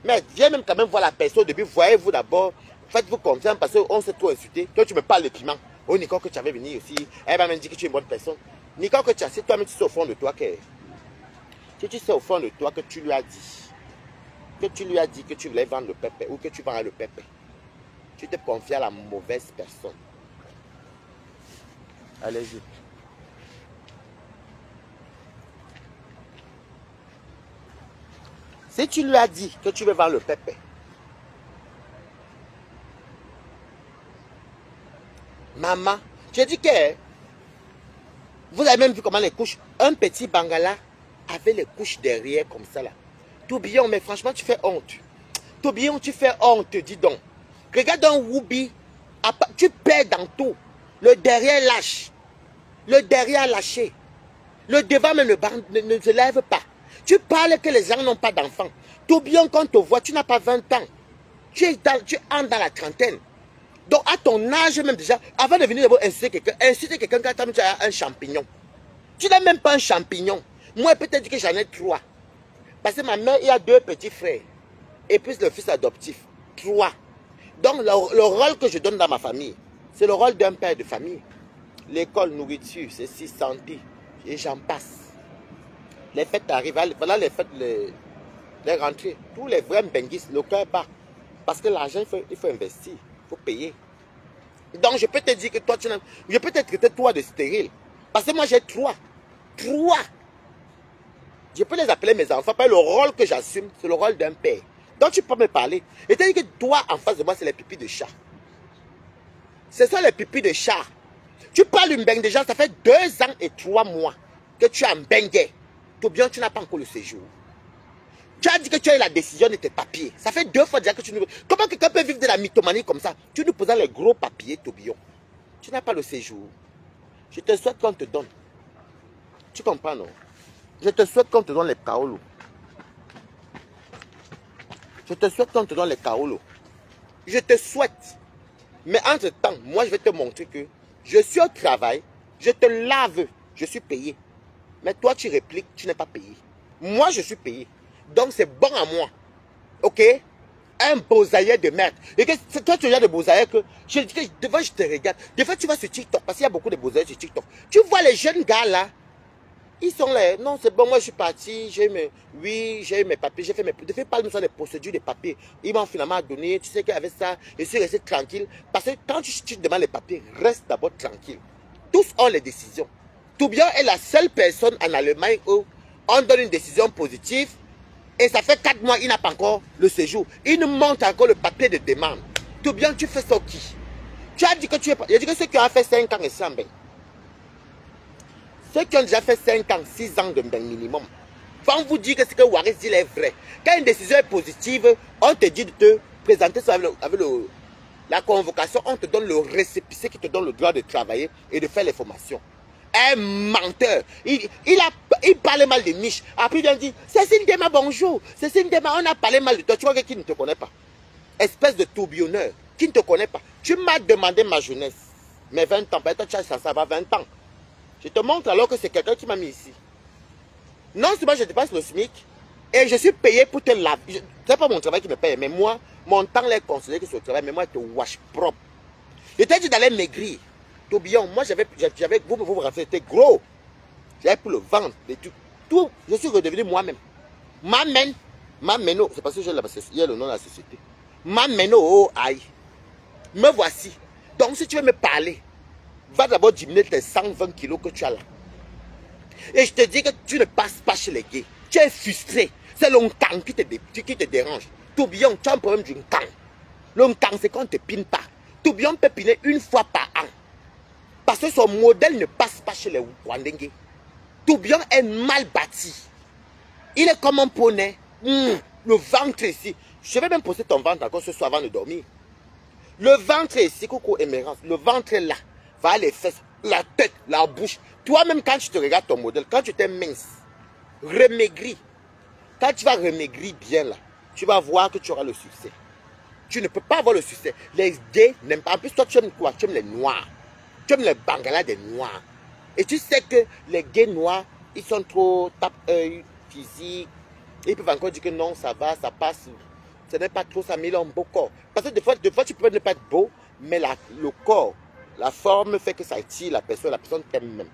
Mais viens même quand même voir la personne au début. Voyez-vous d'abord. Faites-vous confiance parce qu'on s'est trop insulté. Toi, tu me parles de piment. Oh, Nicole, que tu avais venu aussi. Elle m'a même dit que tu es une bonne personne. Nicole, que tu as... C'est toi-même, tu sais au fond de toi que... Tu sais au fond de toi que tu lui as dit. Que tu lui as dit que tu voulais vendre le pépé ou que tu vends le pépé. Tu te confies à la mauvaise personne. Allez-y. Si tu lui as dit que tu veux vendre le pépé, maman, j'ai dit que vous avez même vu comment les couches, un petit bangala avait les couches derrière comme ça là. Tourbillon, mais franchement tu fais honte. Tourbillon, tu fais honte, dis donc. Regarde un Whoopi, tu perds dans tout. Le derrière lâche. Le derrière lâché. Le devant même ne se lève pas. Tu parles que les gens n'ont pas d'enfants. Tourbillon, quand on te voit, tu n'as pas 20 ans. Tu entres dans la trentaine. Donc à ton âge même déjà, avant de venir insulter quelqu'un quand tu as un champignon. Tu n'as même pas un champignon. Moi peut-être que j'en ai 3. Parce que ma mère, il y a 2 petits frères. Et puis le fils adoptif. 3. Donc le rôle que je donne dans ma famille, c'est le rôle d'un père de famille. L'école, nourriture, c'est 6 santé. Et j'en passe. Les fêtes arrivent. Voilà les fêtes, les rentrées. Tous les vrais benguistes, le cœur bat. Parce que l'argent, il faut investir. Il faut payer. Donc je peux te dire que toi, je peux te traiter toi de stérile. Parce que moi j'ai 3. 3. Je peux les appeler mes enfants. Parce que le rôle que j'assume, c'est le rôle d'un père. Donc tu peux me parler. Et tu dis que toi, en face de moi, c'est les pipis de chat. Ce sont les pipis de chat. Tu parles une bengue déjà, ça fait 2 ans et 3 mois que tu as un bengue. Tout bien, tu n'as pas encore le séjour. Tu as dit que tu as eu la décision de tes papiers. Ça fait 2 fois déjà que tu nous... Comment quelqu'un peut vivre de la mythomanie comme ça? Tu nous poses les gros papiers, Tourbillon. Tu n'as pas le séjour. Je te souhaite qu'on te donne. Tu comprends, non? Je te souhaite qu'on te donne les kaolos. Je te souhaite qu'on te donne les kaolos. Je te souhaite. Mais entre-temps, moi, je vais te montrer que je suis au travail, je te lave, je suis payé. Mais toi, tu répliques, tu n'es pas payé. Moi, je suis payé. Donc, c'est bon à moi. OK? Un bosaïer de merde. Et que c'est toi, tu regardes de bosaïer que... Des fois, je te regarde. Des fois, tu vas sur TikTok, parce qu'il y a beaucoup de bosaïers sur TikTok. Tu vois les jeunes gars là, ils sont là. Non, c'est bon, moi, je suis parti. J'ai eu mes papiers. J'ai fait mes... Ne fais pas des procédures de papiers. Ils m'ont finalement donné. Tu sais qu'avec ça, je suis resté tranquille. Parce que quand tu demandes les papiers, reste d'abord tranquille. Tous ont les décisions. Tourbillon est la seule personne en Allemagne où on donne une décision positive et ça fait 4 mois, il n'a pas encore le séjour. Il nous montre encore le papier de demande. Tourbillon, tu fais ça qui? Tu as dit que tu es pas... Il a dit que ceux qui ont fait 5 ans et 100 ben. Ceux qui ont déjà fait 5 ans, 6 ans de ben minimum, vont vous dire que ce que Waris dit est vrai. Quand une décision est positive, on te dit de te présenter ça avec la convocation, on te donne le récépissé qui te donne le droit de travailler et de faire les formations. Un menteur. Il parlait mal de Niche. Après, il vient dire, Cécile Dema, bonjour. Cécile Dema, on a parlé mal de toi. Tu vois qui ne te connaît pas. Espèce de tourbillonneur. Qui ne te connaît pas. Tu m'as demandé ma jeunesse. Mes 20 ans. Ben, toi, tu as ça va 20 ans. Je te montre alors que c'est quelqu'un qui m'a mis ici. Non seulement je dépasse le SMIC. Et je suis payé pour te laver. Ce n'est pas mon travail qui me paye. Mais moi, mon temps est considéré que c'est le travail. Mais moi, je te wash propre. Je t'ai dit d'aller maigrir. Tourbillon, moi vous vous rappelez, c'était gros. J'avais pour le ventre, tout. Je suis redevenu moi-même. Mameno, c'est parce que il y a le nom de la société. Mameno, oh aïe. Me voici. Donc si tu veux me parler, va d'abord diminuer tes 120 kilos que tu as là. Et je te dis que tu ne passes pas chez les gays. Tu es frustré. C'est l'onkan qui te dérange. Tourbillon, tu as un problème du nkang. L'onkan, c'est qu'on ne te pine pas. Tourbillon peut piner 1 fois par an. Parce que son modèle ne passe pas chez les Wandengue. Tourbillon est mal bâti. Il est comme un poney. Le ventre ici. Je vais même poser ton ventre encore ce soir avant de dormir. Le ventre ici, coucou émérance. Le ventre est là. Voilà les fesses, la tête, la bouche. Toi-même, quand tu te regardes ton modèle, quand tu t'es mince, remaigri. Quand tu vas remaigrir bien là, tu vas voir que tu auras le succès. Tu ne peux pas avoir le succès. Les gays n'aiment pas. En plus, toi, tu aimes quoi? Tu aimes les noirs. Tu aimes les bangalas des noirs. Et tu sais que les gays noirs Ils sont trop tape-œil, physique. Ils peuvent encore dire que non, ça va, ça passe. Ce n'est pas trop ça, mais ils ont un beau corps. Parce que des fois, tu peux ne pas être beau, mais le corps, la forme fait que ça attire la personne t'aime même.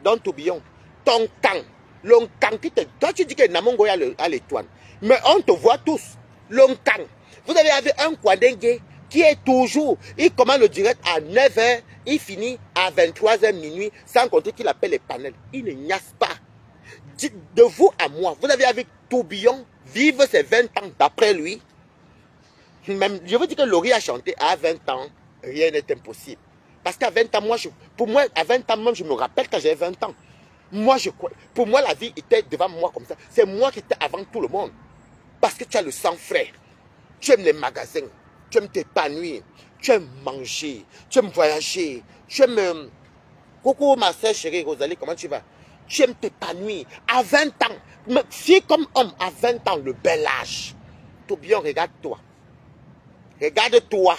Donc, Tourbillon, ton camp, le camp qui te... Toi, tu dis que Namongo a l'étoile, mais on te voit tous. Le camp. Vous avez un Kwandengue qui est toujours... Il commence le direct à 9 h, il finit à 23 h minuit, sans compter qu'il appelle les panels. Il ne niasse pas. De vous à moi, vous avez avec Tourbillon vivre ses 20 ans d'après lui. Même, je veux dire que Laurie a chanté à 20 ans, rien n'est impossible. Parce qu'à 20 ans, pour moi, à 20 ans même, je me rappelle quand j'avais 20 ans. Pour moi, la vie était devant moi comme ça. C'est moi qui étais avant tout le monde. Parce que tu as le sang frais. Tu aimes les magasins. Tu aimes t'épanouir. Tu aimes manger. Tu aimes voyager. Tu aimes... Coucou ma soeur chérie Rosalie, comment tu vas? Tu aimes t'épanouir. À 20 ans, fille comme homme, à 20 ans, le bel âge. Tourbillon, regarde-toi. Regarde-toi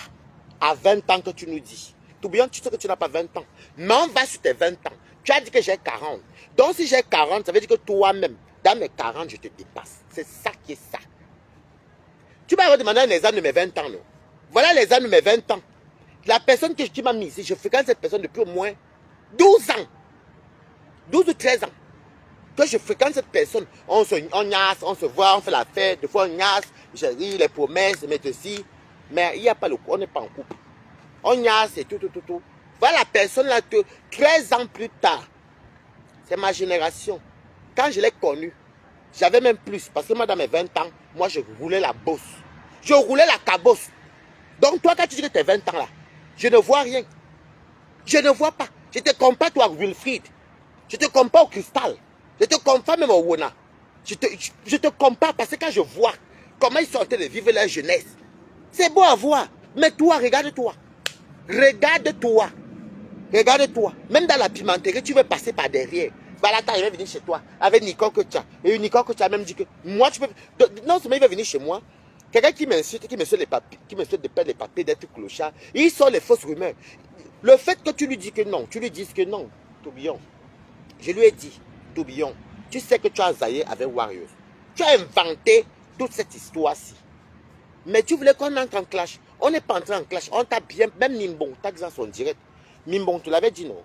à 20 ans que tu nous dis. Tourbillon, tu sais que tu n'as pas 20 ans. Mais on va sur tes 20 ans. Tu as dit que j'ai 40. Donc si j'ai 40, ça veut dire que toi-même, dans mes 40, je te dépasse. C'est ça qui est ça. Tu m'as redemandé les années de mes 20 ans. Non? Voilà les années de mes 20 ans. La personne qui m'a mis ici, je fréquente cette personne depuis au moins 12 ans. 12 ou 13 ans. Que je fréquente cette personne. On niasse, on se voit, on fait la fête. Des fois on niasse, je ris, les promesses, mais ceci. Mais il n'y a pas le coup, on n'est pas en couple. On niasse et tout. Voilà la personne là, 13 ans plus tard. C'est ma génération. Quand je l'ai connue, j'avais même plus. Parce que moi, dans mes 20 ans, moi, je roulais la bosse. Je roulais la cabosse. Donc, toi, quand tu dis que tu as 20 ans là, je ne vois rien. Je ne vois pas. Je te compare toi à Wilfried. Je te compare au Cristal. Je te compare même au Wona. Je te compare parce que quand je vois comment ils sont en train de vivre leur jeunesse, c'est beau à voir. Mais toi, regarde-toi. Regarde-toi. Regarde-toi. Même dans la pimenterie, tu veux passer par derrière. Balata, il va venir chez toi avec Nicole que tu as. Et Nicole que tu as même dit que moi, tu peux. Non seulement il va venir chez moi. Quelqu'un qui m'insulte, qui me souhaite les papiers, qui me souhaite de perdre les papiers d'être clochard. Ils sont les fausses rumeurs. Le fait que tu lui dis que non, tu lui dises que non, Tourbillon. Je lui ai dit, Tourbillon, tu sais que tu as zaillé avec Warriors. Tu as inventé toute cette histoire-ci. Mais tu voulais qu'on entre en clash. On n'est pas entré en clash. On t'a bien, même Nimbong, t'as dit dans son direct. Nimbong, tu l'avais dit non.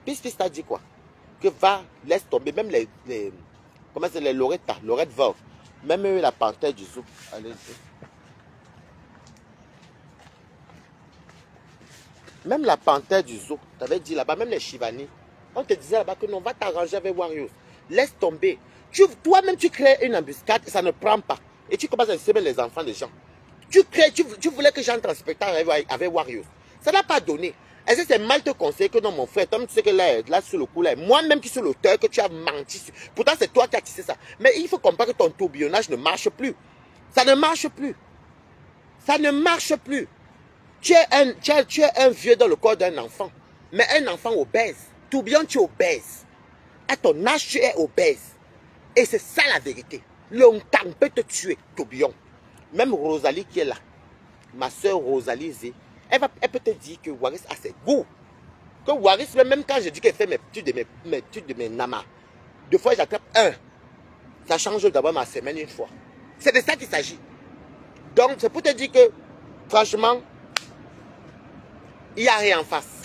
Pis t'as dit quoi? Que va, laisse tomber, même comment c'est les Lorette Vauve. Même la panthère du zoo. Allez-y. Même la panthère du zoo, tu avais dit là-bas, même les Chivani, on te disait là-bas que non, va t'arranger avec Warriors. Laisse tomber. Toi-même, tu crées une embuscade et ça ne prend pas. Et tu commences à semer les enfants des gens. Tu voulais que j'entre en spectacle avec Warriors. Ça n'a pas donné. Est-ce que c'est mal te conseiller que non, mon frère, toi, tu sais que là, sur le coup, là, moi-même qui suis l'auteur, que tu as menti. Pourtant, c'est toi qui as tissé ça. Mais il faut comprendre que ton tourbillonnage ne marche plus. Ça ne marche plus. Ça ne marche plus. Tu es un vieux dans le corps d'un enfant. Mais un enfant obèse. Tourbillon, tu es obèse. À ton âge, tu es obèse. Et c'est ça la vérité. Longtemps peut te tuer, Tourbillon. Même Rosalie qui est là, ma soeur Rosalie Zé, elle peut te dire que Waris a ses goûts. Que Waris, même quand je dis qu'elle fait mes études de mes namas, deux fois j'attrape un. Ça change d'abord ma semaine une fois. C'est de ça qu'il s'agit. Donc, c'est pour te dire que, franchement, il n'y a rien en face.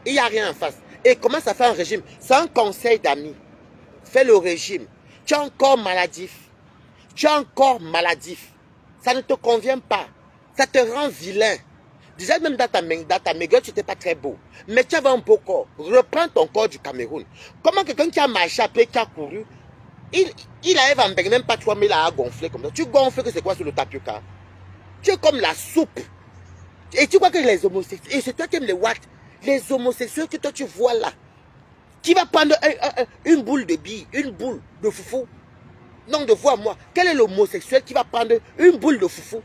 Il n'y a rien en face. Et commence à faire un régime. C'est un conseil d'amis. Fais le régime. Tu es encore maladif. Tu es encore maladif. Ça ne te convient pas. Ça te rend vilain. Déjà, même dans ta maigre, tu n'étais pas très beau. Mais tu avais un beau corps. Reprends ton corps du Cameroun. Comment quelqu'un qui a marché après, qui a couru, il arrive à même pas 3 000 à gonfler comme ça. Tu gonfles que c'est quoi sur le tapioca? Tu es comme la soupe. Et tu vois que les homosexuels, et c'est toi qui aimes les watts, les homosexuels que toi tu vois là, qui va prendre une boule de bille, une boule de foufou. Non, de voir moi. Quel est l'homosexuel qui va prendre une boule de foufou?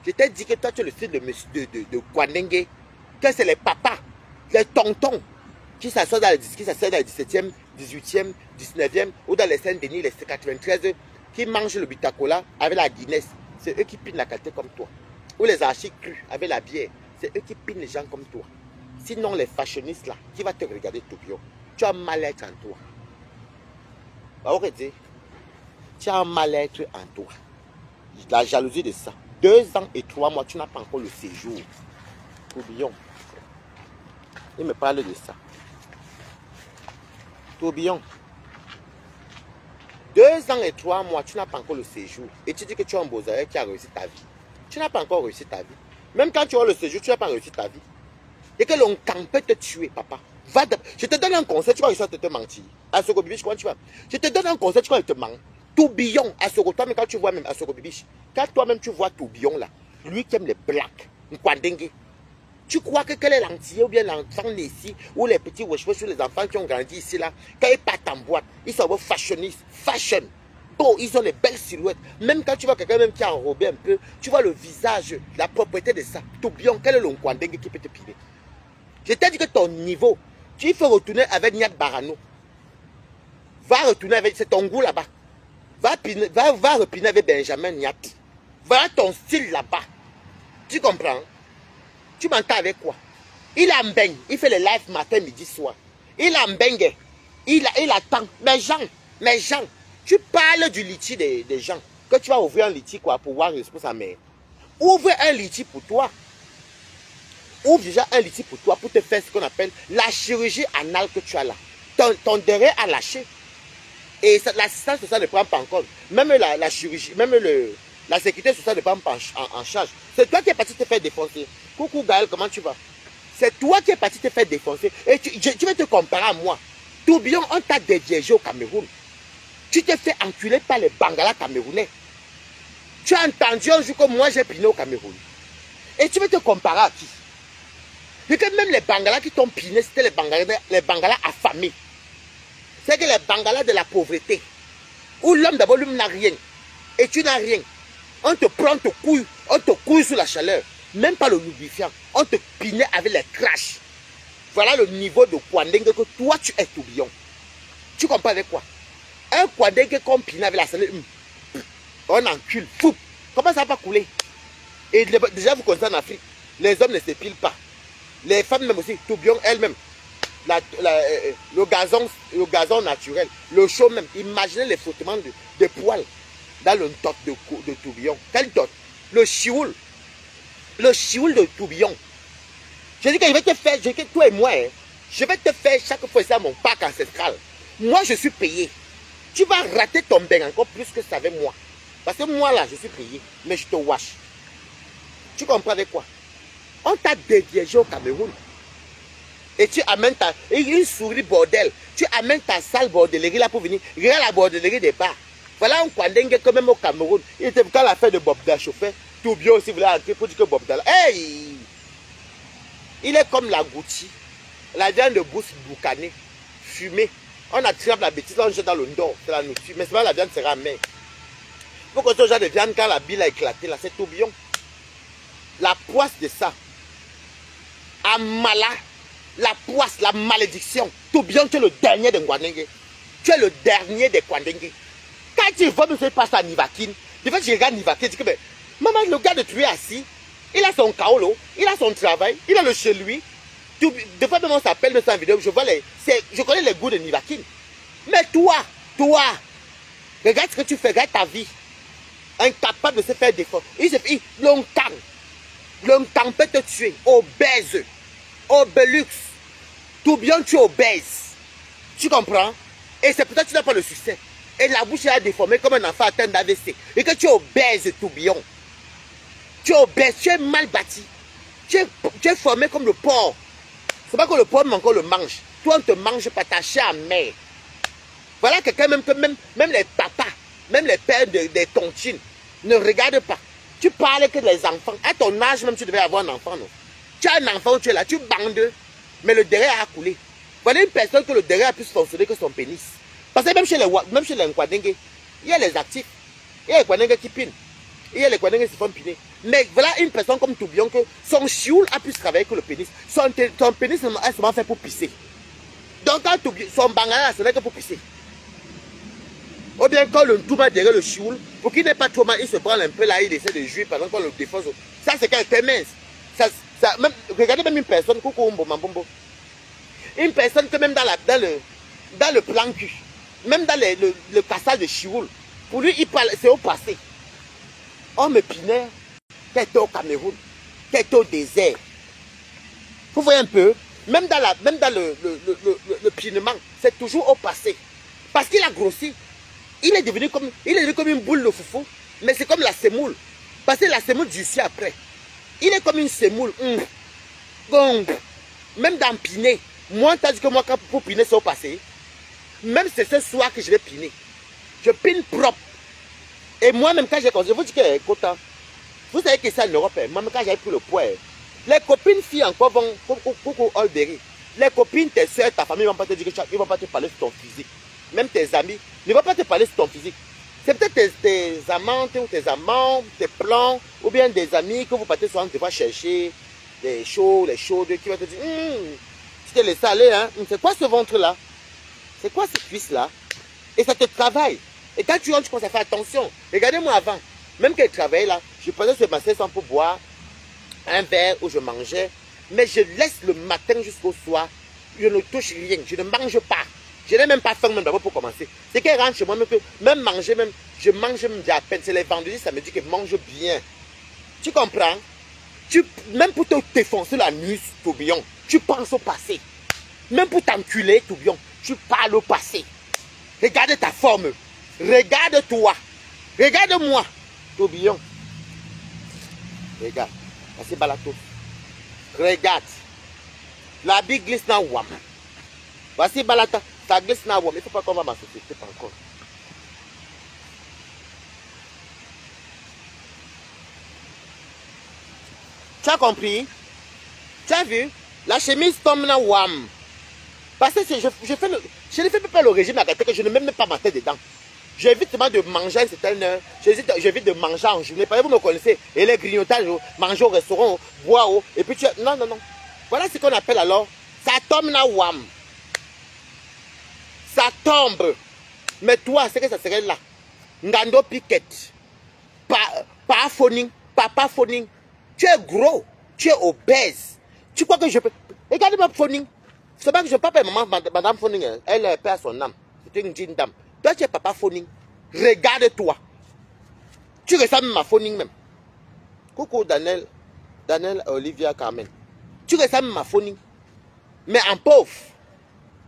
Je t'ai dit que toi tu es le fils de Kwandengue, que c'est les papas, les tontons, qui s'assoient dans le 17e, 18e, 19e, ou dans les Saint-Denis, les 93, qui mangent le bitacola avec la Guinness. C'est eux qui pinent la qualité comme toi. Ou les archis crus avec la bière. C'est eux qui pinent les gens comme toi. Sinon, les fashionistes là, qui va te regarder Tourbillon, tu as mal être en toi. Tu as un mal-être en toi. La jalousie de ça. 2 ans et 3 mois, tu n'as pas encore le séjour. Tourbillon. Il me parle de ça. Tourbillon. 2 ans et 3 mois, tu n'as pas encore le séjour. Et tu dis que tu es un beau qui a réussi ta vie. Tu n'as pas encore réussi ta vie. Même quand tu as le séjour, tu n'as pas réussi ta vie. Et que l'on peut te tuer, papa. Je te donne un conseil, tu vas réussir à te mentir. À ce bibiche, comment tu vas? Je te donne un conseil, tu vas te mentir. Tourbillon, à ce toi, mais quand tu vois même à ce bibiche, quand toi-même tu vois Tourbillon là, lui qui aime les blacks, tu crois que quel est l'antillais ou bien l'enfant né ici, ou les petits wesh sur les enfants qui ont grandi ici là, quand ils partent en boîte, ils sont fashionistes, fashion. Bon, ils ont les belles silhouettes. Même quand tu vois quelqu'un même qui a enrobé un peu, tu vois le visage, la propriété de ça. Tourbillon, quel est le Nkwandengue qui peut te piler? Je t'ai dit que ton niveau, tu faut retourner avec Niat Barano. Va retourner avec, c'est ton goût là-bas. Va repiner avec Benjamin Niat. Voilà ton style là-bas. Tu comprends? Tu m'entends avec quoi? Il a mbeng, il fait les lives matin, midi, soir. Il a mbeng, il attend. Mais Jean, tu parles du litchi des gens. Que tu vas ouvrir un litchi quoi, pour voir pour sa mère. Ouvre un litchi pour toi. Ouvre déjà un litchi pour toi, pour te faire ce qu'on appelle la chirurgie anale que tu as là. Ton derrière a lâché. Et l'assistance sociale ne prend pas en compte. Même la chirurgie, même la sécurité sociale ne prend pas en charge. C'est toi qui es parti te faire défoncer. Coucou Gaël, comment tu vas? C'est toi qui es parti te faire défoncer. Et tu vas te comparer à moi. Tourbillon, on t'a déviégé au Cameroun. Tu t'es fait enculer par les Bangalas camerounais. Tu as entendu un jour que moi j'ai piné au Cameroun. Et tu veux te comparer à qui? Et que même les Bangalas qui t'ont piné, c'était les Bangalas affamés. C'est que les Bangalas de la pauvreté. Où l'homme d'abord lui n'a rien. Et tu n'as rien. On te prend, on te couille sous la chaleur. Même pas le lubrifiant. On te pinait avec les crashs. Voilà le niveau de Nkwandengue que toi tu es, Tourbillon. Tu comprends avec quoi? Un Nkwandengue qu'on pinait avec la chaleur. On encule. Fou. Comment ça va couler? Et déjà vous connaissez en Afrique, les hommes ne se pilent pas. Les femmes même aussi, Tourbillon elle-même. Le gazon naturel, le chaud même. Imaginez les frottements de poils dans le tot de Tourbillon. Quel tot? Le chioul de Tourbillon. Je dis que je vais te faire, toi et moi, hein, je vais te faire chaque fois ça mon parc ancestral. Moi je suis payé. Tu vas rater ton bain encore plus que ça avec moi. Parce que moi là, je suis payé, mais je te wash. Tu comprends avec quoi? On t'a déviégé au Cameroun. Et tu amènes une souris bordel. Tu amènes ta sale bordellerie là pour venir. Regarde la bordellerie des bars. Voilà un Nkwandengue quand même au Cameroun. Il était quand l'affaire de Bob Da chauffeur. Tourbillon aussi voulait entrer pour dire que Bob Da. Hey! Il est comme la Gucci. La viande de bousse boucanée. Fumée. On attrape la bêtise, on jette dans le dos. C'est la nourriture. Mais souvent la viande sera amère. Pour que ce genre de viande, quand la bile a éclaté, là, c'est Tourbillon. La poisse de ça. Amala. La poisse, la malédiction. Tourbillon, tu es le dernier de Nkwandengue. Tu es le dernier des Nkwandengue. Quand tu vois, monsieur passe à Nivakine, des fois, je regarde Nivakine, je dis que, mais, maman, le gars de tu es assis, il a son kaolo, il a son travail, il a le chez lui. Des fois, même on s'appelle dans sa vidéo, je connais les goûts de Nivakine. Mais toi, regarde ce que tu fais, regarde ta vie. Incapable de se faire défendre. Longtemps peut te tuer. Obèse. Obélux. Tourbillon, tu es obèse. Tu comprends? Et c'est pour ça que tu n'as pas le succès. Et la bouche est déformée comme un enfant atteint d'AVC. Et que tu es obèse, Tourbillon. Tu es obèse, tu es mal bâti. Tu es formé comme le porc. C'est pas que le porc, mais encore le mange. Toi, on ne te mange pas ta chair à mer. Voilà quelqu'un même que même les papas, même les pères des tontines ne regardent pas. Tu parles que des enfants. À ton âge même, tu devais avoir un enfant, non? Tu as un enfant, tu es là, tu bandes, mais le derrière a coulé. Voilà une personne que le derrière a plus fonctionner que son pénis. Parce que même chez les Nkwandengue, il y a les actifs. Il y a les Nkwandengue qui pinent. Il y a les Nkwandengue qui se font piner. Mais voilà une personne comme Tourbillon que son chioul a plus travailler que le pénis. Son pénis est seulement fait pour pisser. Donc quand son bangala, ce n'est que pour pisser. Ou bien quand le Touma derrière le chioul, pour qu'il n'ait pas trop mal, il se prend un peu là, il essaie de jouer, par exemple, quand le défense. Ça, c'est qu'elle était mince. Regardez même une personne, coucou, une personne que même dans le plan cul, Même dans le cassage de Chioul, pour lui, il parle, c'est au passé. Homme Pinay, qui était au Cameroun, qui était au désert. Vous voyez un peu, même dans le pinement, c'est toujours au passé. Parce qu'il a grossi. Il est devenu comme une boule de foufou. Mais c'est comme la semoule. Parce que la semoule durcit après. Il est comme une semoule. Même dans Piné. Moi, t'as dit que moi, quand pour piner, c'est au passé. Même c'est ce soir que je vais piner. Je pine propre. Et moi-même, quand j'ai commencé, je vous dis que, Kota, vous savez que c'est en Europe, moi, quand j'avais pris le poids, les copines filles encore vont, coucou Olberry, les copines, tes soeurs, ta famille, ils ne vont pas te dire que ils vont pas te parler sur ton physique. Même tes amis ne vont pas te parler sur ton physique. C'est peut-être tes amantes ou tes amants, tes plans, ou bien des amis que vous partez souvent devoir chercher, les chauds, qui vont te dire, tu t'es laissé aller, hein, c'est quoi ce ventre-là? C'est quoi cette cuisse-là? Et ça te travaille. Et quand tu rentres, tu commences à faire attention. Regardez-moi avant. Même quand je travaillais là, je prenais ce massin sans pour boire un verre où je mangeais. Mais je laisse le matin jusqu'au soir. Je ne touche rien. Je ne mange pas. Je n'ai même pas faim même d'abord pour commencer. C'est qu'elle rentre chez moi, même manger, même, je mange même à peine. C'est les vendredis, ça me dit que mange bien. Tu comprends? Même pour te défoncer la nuit, Tourbillon, tu penses au passé. Même pour t'enculer, Tourbillon, tu parles au passé. Regarde ta forme. Regarde-toi. Regarde-moi. Tourbillon. Regarde. C'est balato. Regarde. La bille glisse dans Wam. Voici balata. Ça glisse dans Wam. Il ne faut pas qu'on va m'associer. C'est pas encore. Tu as compris? Tu as vu? La chemise tombe dans Wam. Parce que je ne fais pas le régime à gâter que je ne mets même pas ma tête dedans. J'évite de manger à une certaine heure. J'évite de manger en journée. Parce que vous me connaissez. Et les grignotages, manger au restaurant, boire. Et puis tu... Non. Voilà ce qu'on appelle alors. Ça tombe dans Wam. Ça tombe. Mais toi, c'est que ça serait là. Ngando Piquette. Papa Phoning. Tu es gros. Tu es obèse. Tu crois que je peux... Regarde-moi Phoning. C'est pas que je ne parle pas Madame Phoning. Elle perd son âme. C'est une jeune dame. Toi, tu es papa Phoning. Regarde-toi. Tu ressembles à ma Phoning même. Coucou Daniel Olivia Carmen. Tu ressembles à ma Phoning. Mais en pauvre.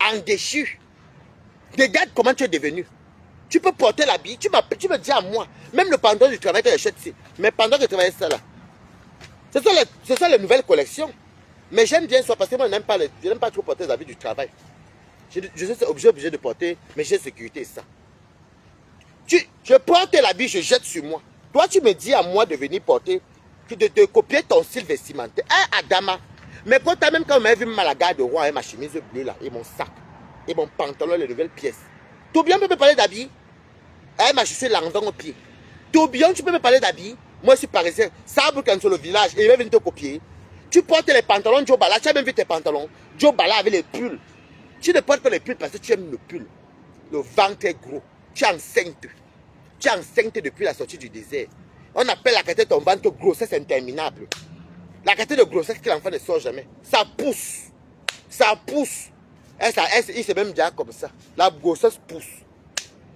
En déchu. Regarde comment tu es devenu. Tu peux porter l'habit. Tu me dis à moi. Même le pantalon du travail que j'achète ici. Mais pendant que je travaille ça là. Ce sont les nouvelles collections. Mais j'aime bien ça parce que moi, je n'aime pas trop porter les habits du travail. Je suis obligé de porter, mais j'ai sécurité, ça. Je porte l'habit, je jette sur moi. Toi, tu me dis à moi de venir porter, de copier ton style vestimentaire. Hein, Adama? Mais quand on m'a vu à la gare de Rouen, ma chemise bleue là, et mon sac, et mon pantalon, les nouvelles pièces. Tourbillon peut me parler d'habits? Hein, ma chaussure l'envers au pied. Tourbillon, tu peux me parler d'habits? Moi, je suis parisien. Sabre quand sur le village, et il va venir te copier. Tu portes les pantalons Joe Bala, tu as même vu tes pantalons. Joe Bala avec les pulls. Tu ne portes pas les pulls parce que tu aimes le pull. Le ventre est gros. Tu es enceinte. Tu es enceinte depuis la sortie du désert. On appelle la qualité de ton ventre grossesse interminable. La qualité de grossesse que l'enfant ne sort jamais. Ça pousse. Ça pousse. Il se même déjà comme ça. La grossesse pousse.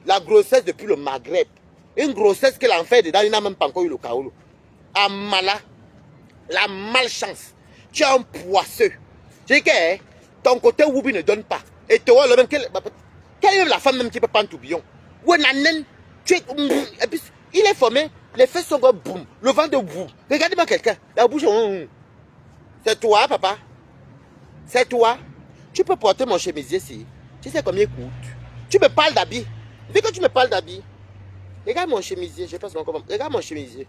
La grossesse depuis le Maghreb. Une grossesse que l'enfant est dedans, il n'a même pas encore eu le kaolo. Amala. La malchance. Tu es un poisseux. Je dis que ton côté Woubi ne donne pas. Et toi, le même, quelle est la femme même qui peut prendre tourbillon? Il est formé, les fesses sont comme boum, le vent de boum. Regardez-moi quelqu'un, la bouche, c'est toi, papa. C'est toi. Tu peux porter mon chemisier ici. Tu sais combien il coûte. Tu me parles d'habits. Vu que tu me parles d'habits, regarde mon chemisier, je pense comment. Regarde mon chemisier.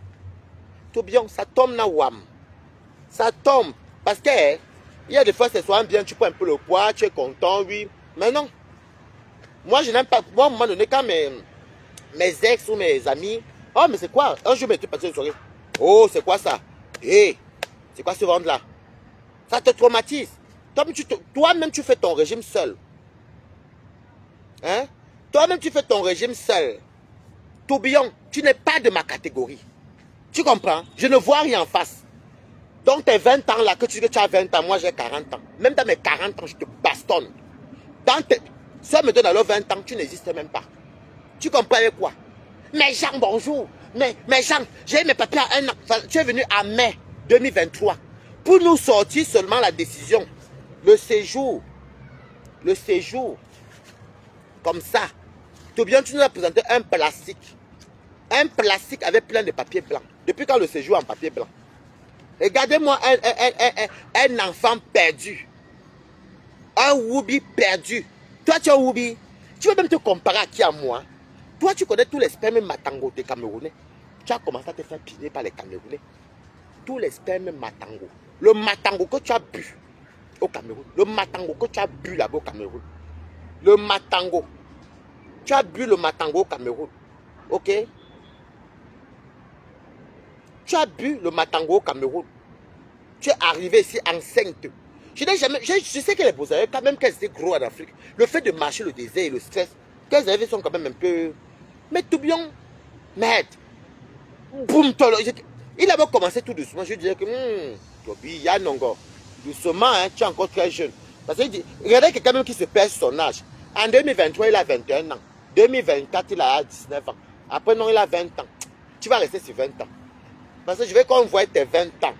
Tourbillon, ça tombe dans Wam. Ça tombe. Parce que il y a des fois, c'est soit bien, tu prends un peu le poids, tu es content, oui. Mais non. Moi, je n'aime pas. Moi, à un moment donné, quand mes ex ou mes amis, oh, mais c'est quoi? Un jour, je me passé une soirée. Oh, c'est quoi ça? Hé, c'est quoi ce ventre-là? Ça te traumatise. Toi-même, tu fais ton régime seul. Hein? Toi-même, tu fais ton régime seul. Tourbillon, tu n'es pas de ma catégorie. Tu comprends? Je ne vois rien en face. Donc tes 20 ans là, que tu as 20 ans, moi j'ai 40 ans. Même dans mes 40 ans, je te bastonne. Ça me donne alors 20 ans, tu n'existes même pas. Tu comprends avec quoi? Mais Jean, bonjour. Mais Jean, j'ai mes papiers à 1 an. Enfin, tu es venu en mai 2023 pour nous sortir seulement la décision. Le séjour. Le séjour. Comme ça. Tout bien, tu nous as présenté un plastique. Un plastique avec plein de papiers blancs. Depuis quand le séjour en papier blanc? Regardez-moi un enfant perdu. Un Woubi perdu. Toi, tu es un Woubi. Tu veux même te comparer à qui à moi? Toi, tu connais tous les spermes matango des Camerounais. Tu as commencé à te faire piner par les Camerounais. Tous les spermes matango. Le matango que tu as bu au Cameroun. Le matango que tu as bu là-bas au Cameroun. Le matango. Tu as bu le matango au Cameroun. Ok? Tu as bu le matango au Cameroun. Tu es arrivé ici enceinte. Je n'ai jamais. Je sais que les Beaux-Arts, quand même qu'elles étaient gros en Afrique, le fait de marcher le désert et le stress, qu'elles avaient sont quand même un peu. Mais tout bien. Merde. Boum, il avait commencé tout doucement. Je disais que, Toby, Yann encore. Doucement, hein, tu es encore très jeune. Parce que regardez quelqu'un même qui se perd son âge. En 2023, il a 21 ans. 2024, il a 19 ans. Après, non, il a 20 ans. Tu vas rester sur 20 ans. Parce que je vais qu'on voit tes 20 ans.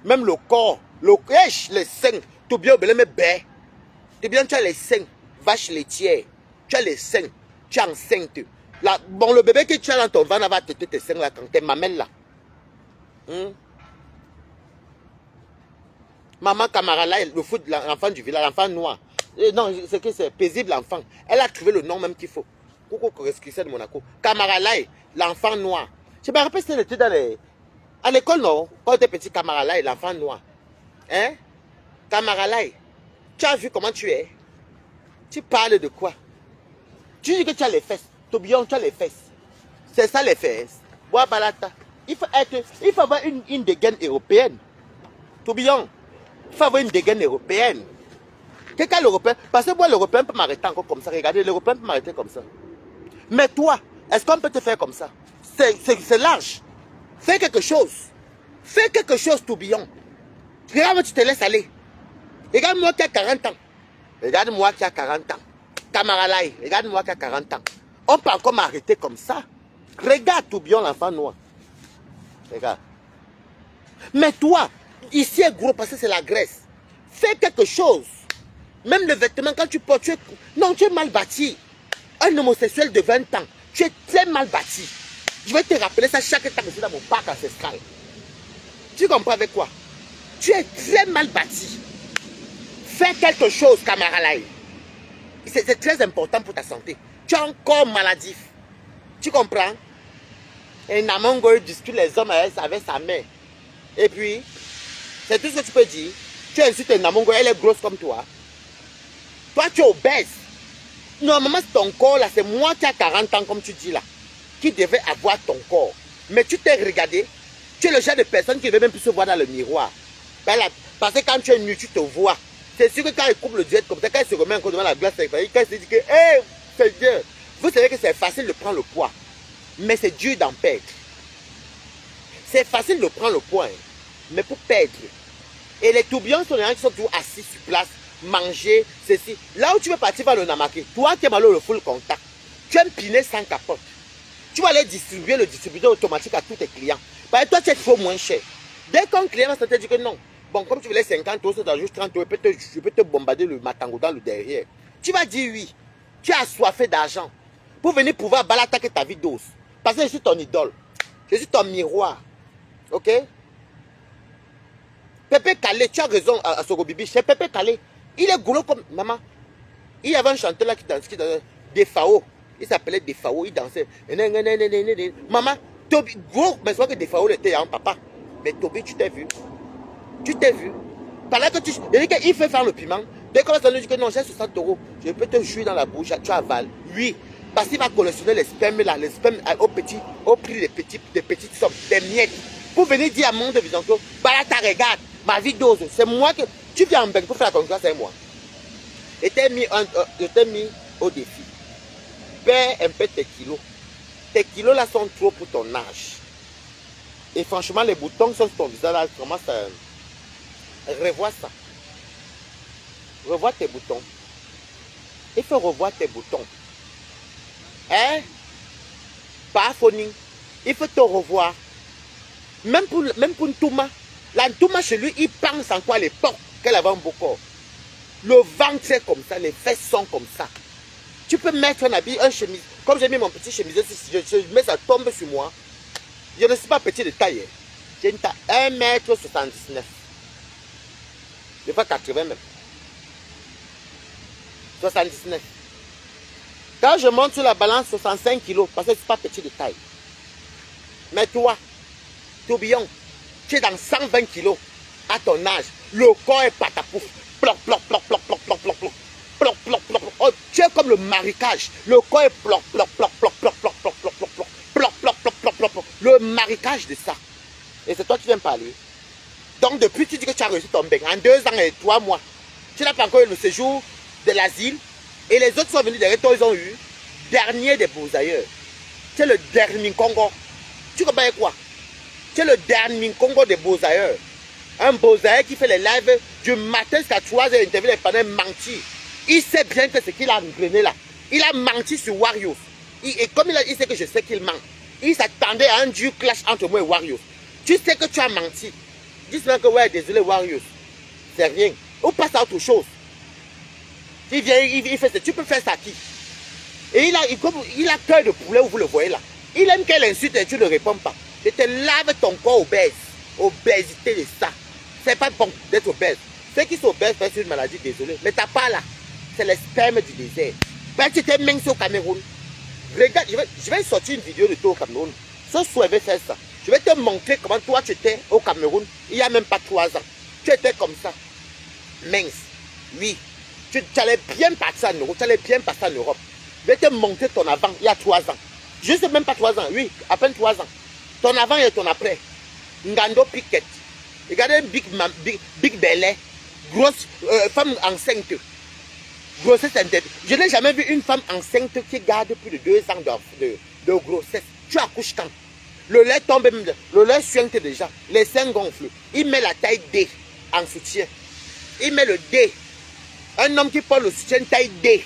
Même le corps, les seins, tout bien, tu bien, tu as les seins, vache laitière, tu as les seins, tu es enceinte. Là, bon, le bébé que tu as dans ton ventre va têter tes seins là, quand tes mamelles là. Maman Camara là, le foot, l'enfant du village, l'enfant noir. Non, c'est que c'est paisible l'enfant. Elle a trouvé le nom même qu'il faut. Coucou, de Monaco. Camara là, l'enfant noir. Je me rappelle, c'était dans les. À l'école, non, quand tu es petit, Camaralaï, l'enfant noir. Hein? Camaralaï, tu as vu comment tu es? Tu parles de quoi? Tu dis que tu as les fesses. Toubion, tu as les fesses. C'est ça les fesses. Bois balata. Il faut avoir une dégaine européenne. Toubion, il faut avoir une dégaine européenne. Quelqu'un l'européen, parce que moi l'européen peut m'arrêter encore comme ça. Regardez, l'européen peut m'arrêter comme ça. Mais toi, est-ce qu'on peut te faire comme ça? C'est large. Fais quelque chose. Fais quelque chose, tourbillon. Regarde-moi, tu te laisses aller. Regarde-moi qui a 40 ans. Regarde-moi qui a 40 ans. Camaralaï, regarde-moi qui a 40 ans. On peut encore m'arrêter comme ça. Regarde, tourbillon, l'enfant noir. Regarde. Mais toi, ici est gros parce que c'est la graisse. Fais quelque chose. Même le vêtement, quand tu portes, non, tu es mal bâti. Un homosexuel de 20 ans, tu es très mal bâti. Je vais te rappeler ça chaque temps que je suis dans mon parc ancestral. Tu comprends avec quoi? Tu es très mal bâti. Fais quelque chose, camarade. C'est très important pour ta santé. Tu es encore maladif. Tu comprends? Et Namongo discute les hommes avec sa mère. Et puis, c'est tout ce que tu peux dire. Tu insultes Namongo, elle est grosse comme toi. Toi, tu es obèse. Normalement, c'est ton corps là, c'est moi qui ai 40 ans, comme tu dis là, qui devait avoir ton corps. Mais tu t'es regardé, tu es le genre de personne qui ne veut même plus se voir dans le miroir. Parce que quand tu es nu, tu te vois. C'est sûr que quand il coupe le duet comme ça, quand il se remet encore devant la glace, quand il se dit que, hé, c'est Dieu. Vous savez que c'est facile de prendre le poids, mais c'est dur d'en perdre. C'est facile de prendre le poids, mais pour perdre. Et les tourbillons sont les gens qui sont toujours assis sur place, manger, ceci. Là où tu veux partir vers le Namake, toi qui es malheureux le full contact, tu aimes piner sans capote. Tu vas aller distribuer le distributeur automatique à tous tes clients. Parce que toi, tu es trop moins cher. Dès qu'un client va te dire que non, bon, comme tu voulais 50 euros, c'est dans juste 30 euros, je peux te bombarder le matango dans le derrière. Tu vas dire oui. Tu es assoiffé d'argent pour venir pouvoir balattaquer ta vie d'os. Parce que je suis ton idole. Je suis ton miroir. Ok? Pépé Calé, tu as raison à Sogobibi. C'est Pépé Calé. Il est goulot comme maman. Il y avait un chanteur là qui dansait des Fao. Il s'appelait Defao, il dansait. Maman, Toby, gros, mais c'est vrai que Defao était un papa. Mais Toby, tu t'es vu. Tu t'es vu. Pendant que il fait faire le piment. Dès qu'on va te dire que non, j'ai 60 euros, je peux te jouer dans la bouche, tu avales. Oui, parce qu'il va collectionner les spermes là, les spermes au prix des petites sommes, des miettes. Pour venir dire à mon de vision que, bah là, tu regardes, ma vie dose, c'est moi que. Tu viens en Belgique pour faire la concurrence avec moi. Je t'ai mis au défi. Perds un peu tes kilos. Tes kilos là sont trop pour ton âge. Et franchement, les boutons sont sur ton visage là, commence à. Revois ça. Revois tes boutons. Il faut revoir tes boutons. Hein? Pas phoning. Il faut te revoir. Même pour Ntouma. La Ntouma chez lui, il pense en quoi l'époque qu'elle avait un beau corps. Le ventre c'est comme ça, les fesses sont comme ça. Tu peux mettre un habit, un chemise. Comme j'ai mis mon petit chemise, si je mets ça tombe sur moi. Je ne suis pas petit de taille. J'ai une taille 1,79 m. Je fais 80 même. 79. Quand je monte sur la balance 65 kg, parce que je ne suis pas petit de taille. Mais toi, tourbillon, tu es dans 120 kg à ton âge. Le corps est patapouf. Ploc, ploc, ploc, ploc, ploc, ploc, ploc, ploc. Ploc, ploc, ploc, ploc. Oh, tu es comme le marécage. Le corps est ploc, ploc, ploc, ploc, ploc, ploc, ploc, ploc, ploc, ploc. Ploc, ploc, ploc, ploc, ploc, ploc. Le marécage de ça. Et c'est toi qui viens parler. Donc depuis tu dis que tu as reçu ton bec en 2 ans et 3 mois. Tu n'as pas encore eu le séjour de l'asile. Et les autres sont venus derrière toi, ils ont eu dernier des beaux ailleurs. Tu es le dernier Congo. Tu comprends quoi? Tu es le dernier Congo des beaux ailleurs. Un beau ailleurs qui fait les lives du matin jusqu'à 3 h, interview les panneaux mentir. Il sait bien que ce qu'il a engrainé là. Il a menti sur Warriors. Et comme il sait que je sais qu'il ment, il s'attendait à un dur clash entre moi et Warriors. Tu sais que tu as menti. Dis-moi que ouais, désolé Warriors. C'est rien. On passe à autre chose. Il vient, il fait ça. Tu peux faire ça à qui? Et il a cœur de poulet où vous le voyez là. Il aime qu'elle insulte et tu ne réponds pas. Je te lave ton corps obèse. Obésité de ça. C'est pas bon d'être obèse. Ceux qui sont obèses, c'est une maladie, désolé. Mais t'as pas là. C'est le sperme du désert. Ben, tu t'es mince au Cameroun. Regarde, je vais sortir une vidéo de toi au Cameroun. Ce soir, je vais faire ça. Je vais te montrer comment toi tu étais au Cameroun. Il n'y a même pas 3 ans. Tu étais comme ça. Mince. Oui. Tu allais bien passer en Europe. Tu allais bien passer en Europe. Je vais te montrer ton avant il y a 3 ans. Juste même pas 3 ans. Oui, à peine 3 ans. Ton avant et ton après. Ngando Piquet. Regardez Big Belay. Grosse femme enceinte. Grossesse interdite. Je n'ai jamais vu une femme enceinte qui garde plus de 2 ans de grossesse. Tu accouches quand? Le lait tombe, le lait suinte déjà. Les seins gonflent. Il met la taille D en soutien. Il met le D. Un homme qui porte le soutien taille D.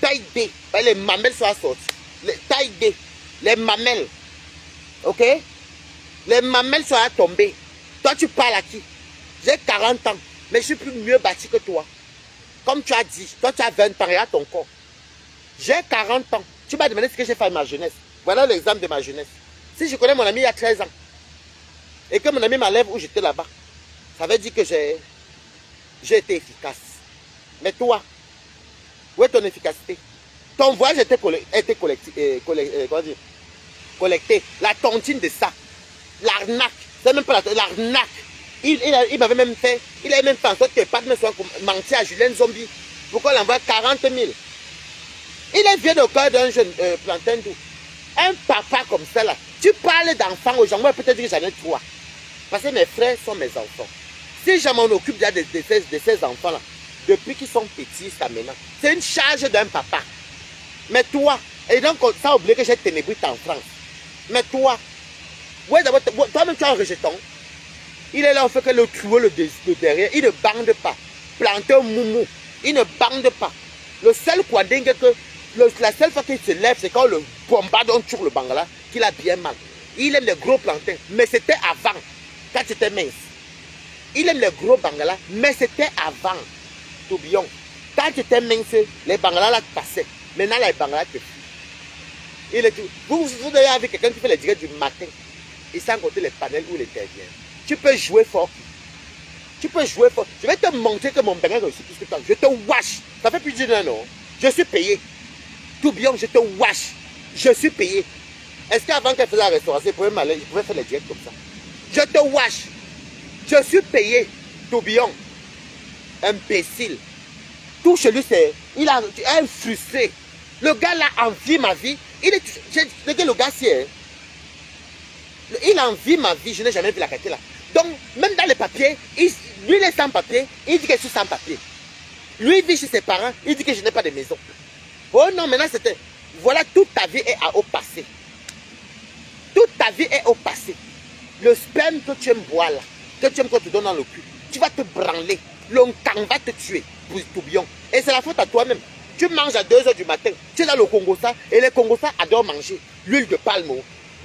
Taille D. Les mamelles sont sorties. Taille D. Les mamelles. Ok? Les mamelles sont à tomber. Toi, tu parles à qui? J'ai 40 ans. Mais je suis plus mieux bâti que toi. Comme tu as dit, toi, tu as 20 ans et à ton corps. J'ai 40 ans. Tu m'as demandé ce que j'ai fait à ma jeunesse. Voilà l'exemple de ma jeunesse. Si je connais mon ami il y a 13 ans, et que mon ami m'enlève où j'étais là-bas, ça veut dire que j'ai été efficace. Mais toi, où est ton efficacité? Ton voyage était collecté. La tontine de ça. L'arnaque. C'est même pas l'arnaque. Il m'avait même fait, il avait même fait en sorte que Padme soit menti à Julien Zombie. Pourquoi il envoie 40 000? Il est vieux de cœur d'un jeune plantain doux. Un papa comme ça là, tu parles d'enfants aux gens, moi peut-être que j'en ai 3. Parce que mes frères sont mes enfants. Si je m'en occupe déjà de ces enfants là, depuis qu'ils sont petits jusqu'à maintenant, c'est une charge d'un papa. Mais toi, et donc ça a oublié que j'ai ténébrite en France. Mais toi, ouais, d'abord, toi-même tu as un rejeton. Il est là, on fait que le trouver le derrière. Il ne bande pas. Planteur moumou. Il ne bande pas. Le seul quoi dingue que la seule fois qu'il se lève, c'est quand le bombarde sur le bangala qu'il a bien mal. Il aime les gros plantains, mais c'était avant, quand c'était mince. Il aime les gros bangala, mais c'était avant. Tourbillon. Quand tu étais mince, les bangalas là passaient. Maintenant, les bangalas te fuient. Vous avez vu quelqu'un qui fait les directs du matin. Et sans compter les panels ou les terriens. Tu peux jouer fort. Tu peux jouer fort. Je vais te montrer que mon benga réussit plus que toi. Je te wash. Ça fait plus d'1 an, non? Je suis payé. Tourbillon, je te wash. Je suis payé. Est-ce qu'avant qu'elle faisait la restauration, il pouvait faire les directs comme ça? Je te wash. Je suis payé. Tourbillon. Imbécile. Tout chez lui, c'est... Il a un frustré. Le gars là envie ma vie. Le gars c'est... Il envie ma vie. Je n'ai jamais vu la qualité là. Donc, même dans les papiers, lui il est sans papier. Il dit que je suis sans papier. Lui il vit chez ses parents. Il dit que je n'ai pas de maison. Oh non, maintenant c'était... Voilà, toute ta vie est au passé. Toute ta vie est au passé. Le sperme que tu aimes boire là, que tu aimes qu'on te donne dans le cul, tu vas te branler. L'Onkang va te tuer, tourbillon. Et c'est la faute à toi-même. Tu manges à 2 h du matin. Tu es dans le Congo-Ça et les Congo-Ça adorent manger l'huile de palme.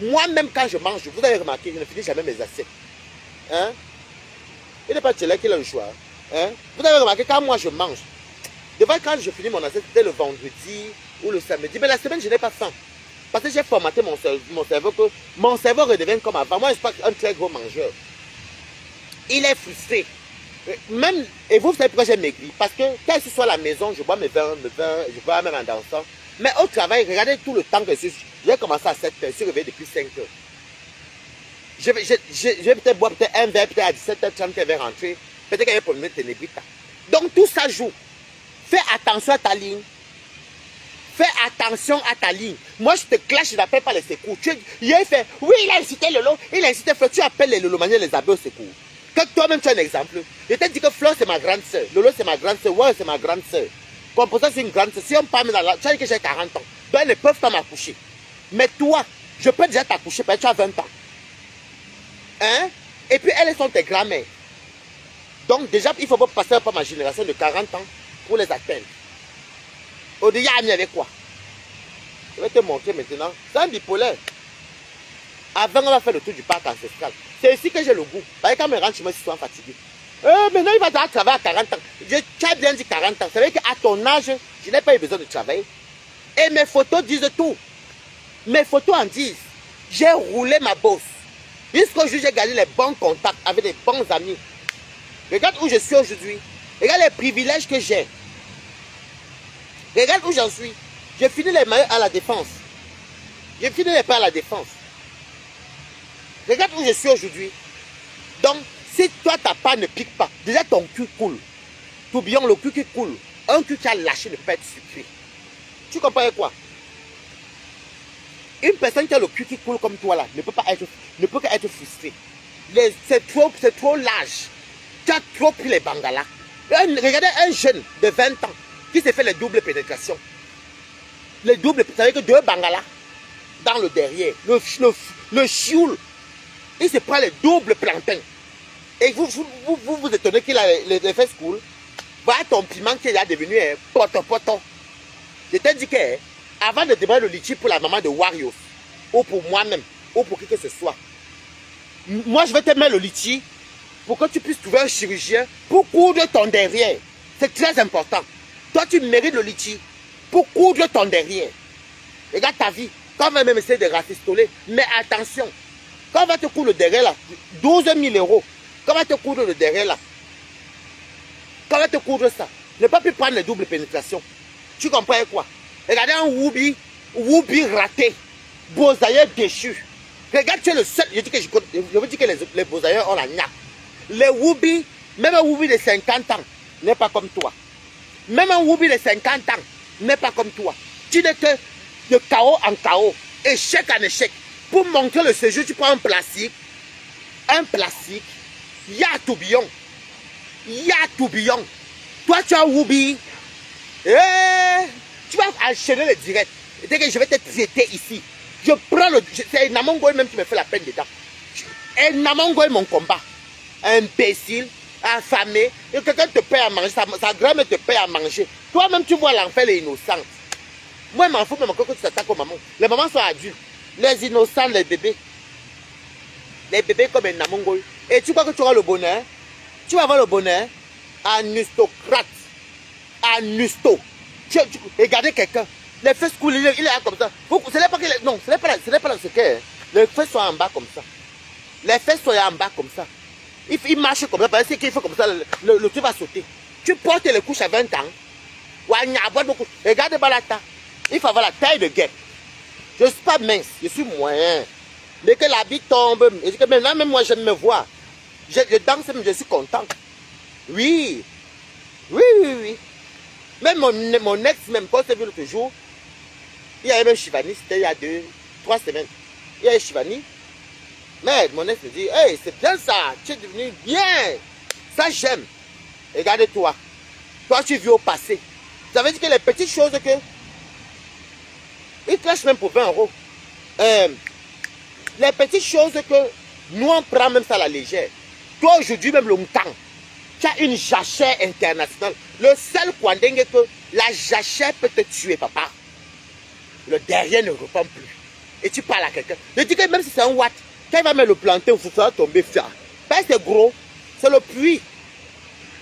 Moi-même, quand je mange, vous avez remarqué, je ne finis jamais mes assiettes. Hein? Il n'est pas là qu'il a le choix. Hein? Vous avez remarqué, quand moi je mange, des fois, quand je finis mon assiette, c'était le vendredi ou le samedi. Mais la semaine, je n'ai pas faim. Parce que j'ai formaté mon cerveau que mon cerveau redevient comme avant. Moi, je ne suis pas un très gros mangeur. Il est frustré. Même, et vous savez pourquoi j'ai maigri? Parce que, quelle que soit la maison, je bois mes vins, je bois même en dansant. Mais au travail, regardez tout le temps que je suis. J'ai commencé à 7 h, je suis réveillé depuis 5 h. Je vais peut-être boire peut-être un verre, peut-être à 17 h 30 elle va rentrer. Peut-être qu'elle va pour me ténébrita. Donc tout ça joue. Fais attention à ta ligne. Fais attention à ta ligne. Moi, je te clash, je n'appelle pas les secours. Il a fait, oui, il a incité Lolo, il a incité Fleur. Tu appelles les Lolomaniens, les abbés au secours. Que toi-même, tu as un exemple. Je t'ai dit que Fleur, c'est ma grande soeur. Lolo, c'est ma grande soeur. Ouais, c'est ma grande soeur. Comme pour ça, c'est une grande soeur. Si on parle dans la... Tu as dit que j'ai 40 ans. Donc, elles ne peuvent pas m'accoucher. Mais toi, je peux déjà t'accoucher parce que tu as 20 ans. Hein? Et puis, elles sont tes grand-mères. Donc, déjà, il ne faut pas passer par ma génération de 40 ans pour les atteindre. Au-delà, ami avec quoi? Je vais te montrer maintenant. C'est un bipolaire. Avant, on va faire le tour du parc ancestral. C'est ici que j'ai le goût. Parce que quand je rentre chez moi, je suis souvent fatigué. Maintenant, il va devoir travailler à 40 ans. Tu as bien dit 40 ans. Ça veut dire qu'à ton âge, je n'ai pas eu besoin de travailler. Et mes photos disent tout. Mes photos en disent. J'ai roulé ma bosse. Jusqu'aujourd'hui, j'ai gardé les bons contacts avec les bons amis. Regarde où je suis aujourd'hui. Regarde les privilèges que j'ai. Regarde où j'en suis. J'ai fini les maillots à la défense. J'ai fini les pas à la défense. Regarde où je suis aujourd'hui. Donc, si toi, ta part ne pique pas, déjà ton cul coule. Tourbillon, le cul qui coule. Un cul qui a lâché ne peut être sucré. Tu comprends quoi? Une personne qui a le cul qui coule comme toi là ne peut pas être frustrée. C'est trop large. Tu as trop pris les bangalas. Regardez un jeune de 20 ans qui s'est fait les doubles pénétrations. Les doubles, vous savez que 2 bangalas dans le derrière. Le chioul, il se prend les doubles plantains. Et vous étonnez qu'il a les fesses cool. Voilà ton piment qui est devenu poto. Je t'ai dit que avant de demander le litchi pour la maman de Wario, ou pour moi-même, ou pour qui que ce soit, moi je vais te mettre le litchi pour que tu puisses trouver un chirurgien pour coudre ton derrière. C'est très important. Toi, tu mérites le litchi pour coudre ton derrière. Regarde ta vie. Quand on va même essayer de rafistoler, mais attention, quand on va te coudre le derrière là, 12 000 €, quand on va te coudre le derrière là, quand on va te coudre ça, ne pas plus prendre les doubles pénétrations. Tu comprends quoi? Regardez un Woubi raté, Bozaïeux déchu. Regarde, tu es le seul. Je veux dire que les Bozaïeux ont la gnaque. Les Woubi, même un Woubi de 50 ans, n'est pas comme toi. Même un Woubi de 50 ans n'est pas comme toi. Tu n'es que de chaos en chaos, échec en échec. Pour montrer le séjour, tu prends un plastique. Il y a tourbillon. Toi, tu as Woubi. Tu vas enchaîner le direct. Dès que je vais te traiter ici, je prends le. C'est Namongoy même qui me fait la peine dedans. Et Namongoy, mon combat. Imbécile, affamé. Et quelqu'un te paye à manger, sa grand-mère te paye à manger. Toi-même, tu vois l'enfant, elle est innocente. Moi, je m'en fous même que tu t'attaques aux mamans. Les mamans sont adultes. Les innocents, les bébés. Les bébés comme un Namongoy. Et tu crois que tu auras le bonheur? Tu vas avoir le bonheur? Anustocrate. Anusto. Regardez quelqu'un. Les fesses coulent, il est là comme ça. Ce n'est pas que non, ce n'est pas là ce qu'est. Les fesses sont en bas comme ça. Les fesses sont en bas comme ça. Il marche comme ça, parce qu'il fait comme ça, le truc va sauter. Tu portes les couches à 20 ans. Regarde Balata. Il faut avoir la taille de guêpe. Je ne suis pas mince, je suis moyen. Dès que la vie tombe, et que maintenant même moi j'aime me voir. Je danse, mais je suis content. Oui. Même mon ex, même quand c'est vu l'autre jour, il y avait même Chivani, c'était il y a 3 semaines. Il y avait Chivani. Mais mon ex me dit, hey, c'est bien ça, tu es devenu bien. Ça j'aime. Regarde-toi. Toi tu vis au passé. Ça veut dire que les petites choses que... Ils clashent même pour 20 €. Les petites choses que nous on prend même ça à la légère. Toi aujourd'hui même le mouton. Tu as une jachère internationale. Le seul Kwandengue que la jachère peut te tuer, papa. Le derrière ne répond plus. Et tu parles à quelqu'un. Je dis que même si c'est un watt, quand il va mettre le plantain, il va tomber fier. Ben c'est gros. C'est le puits.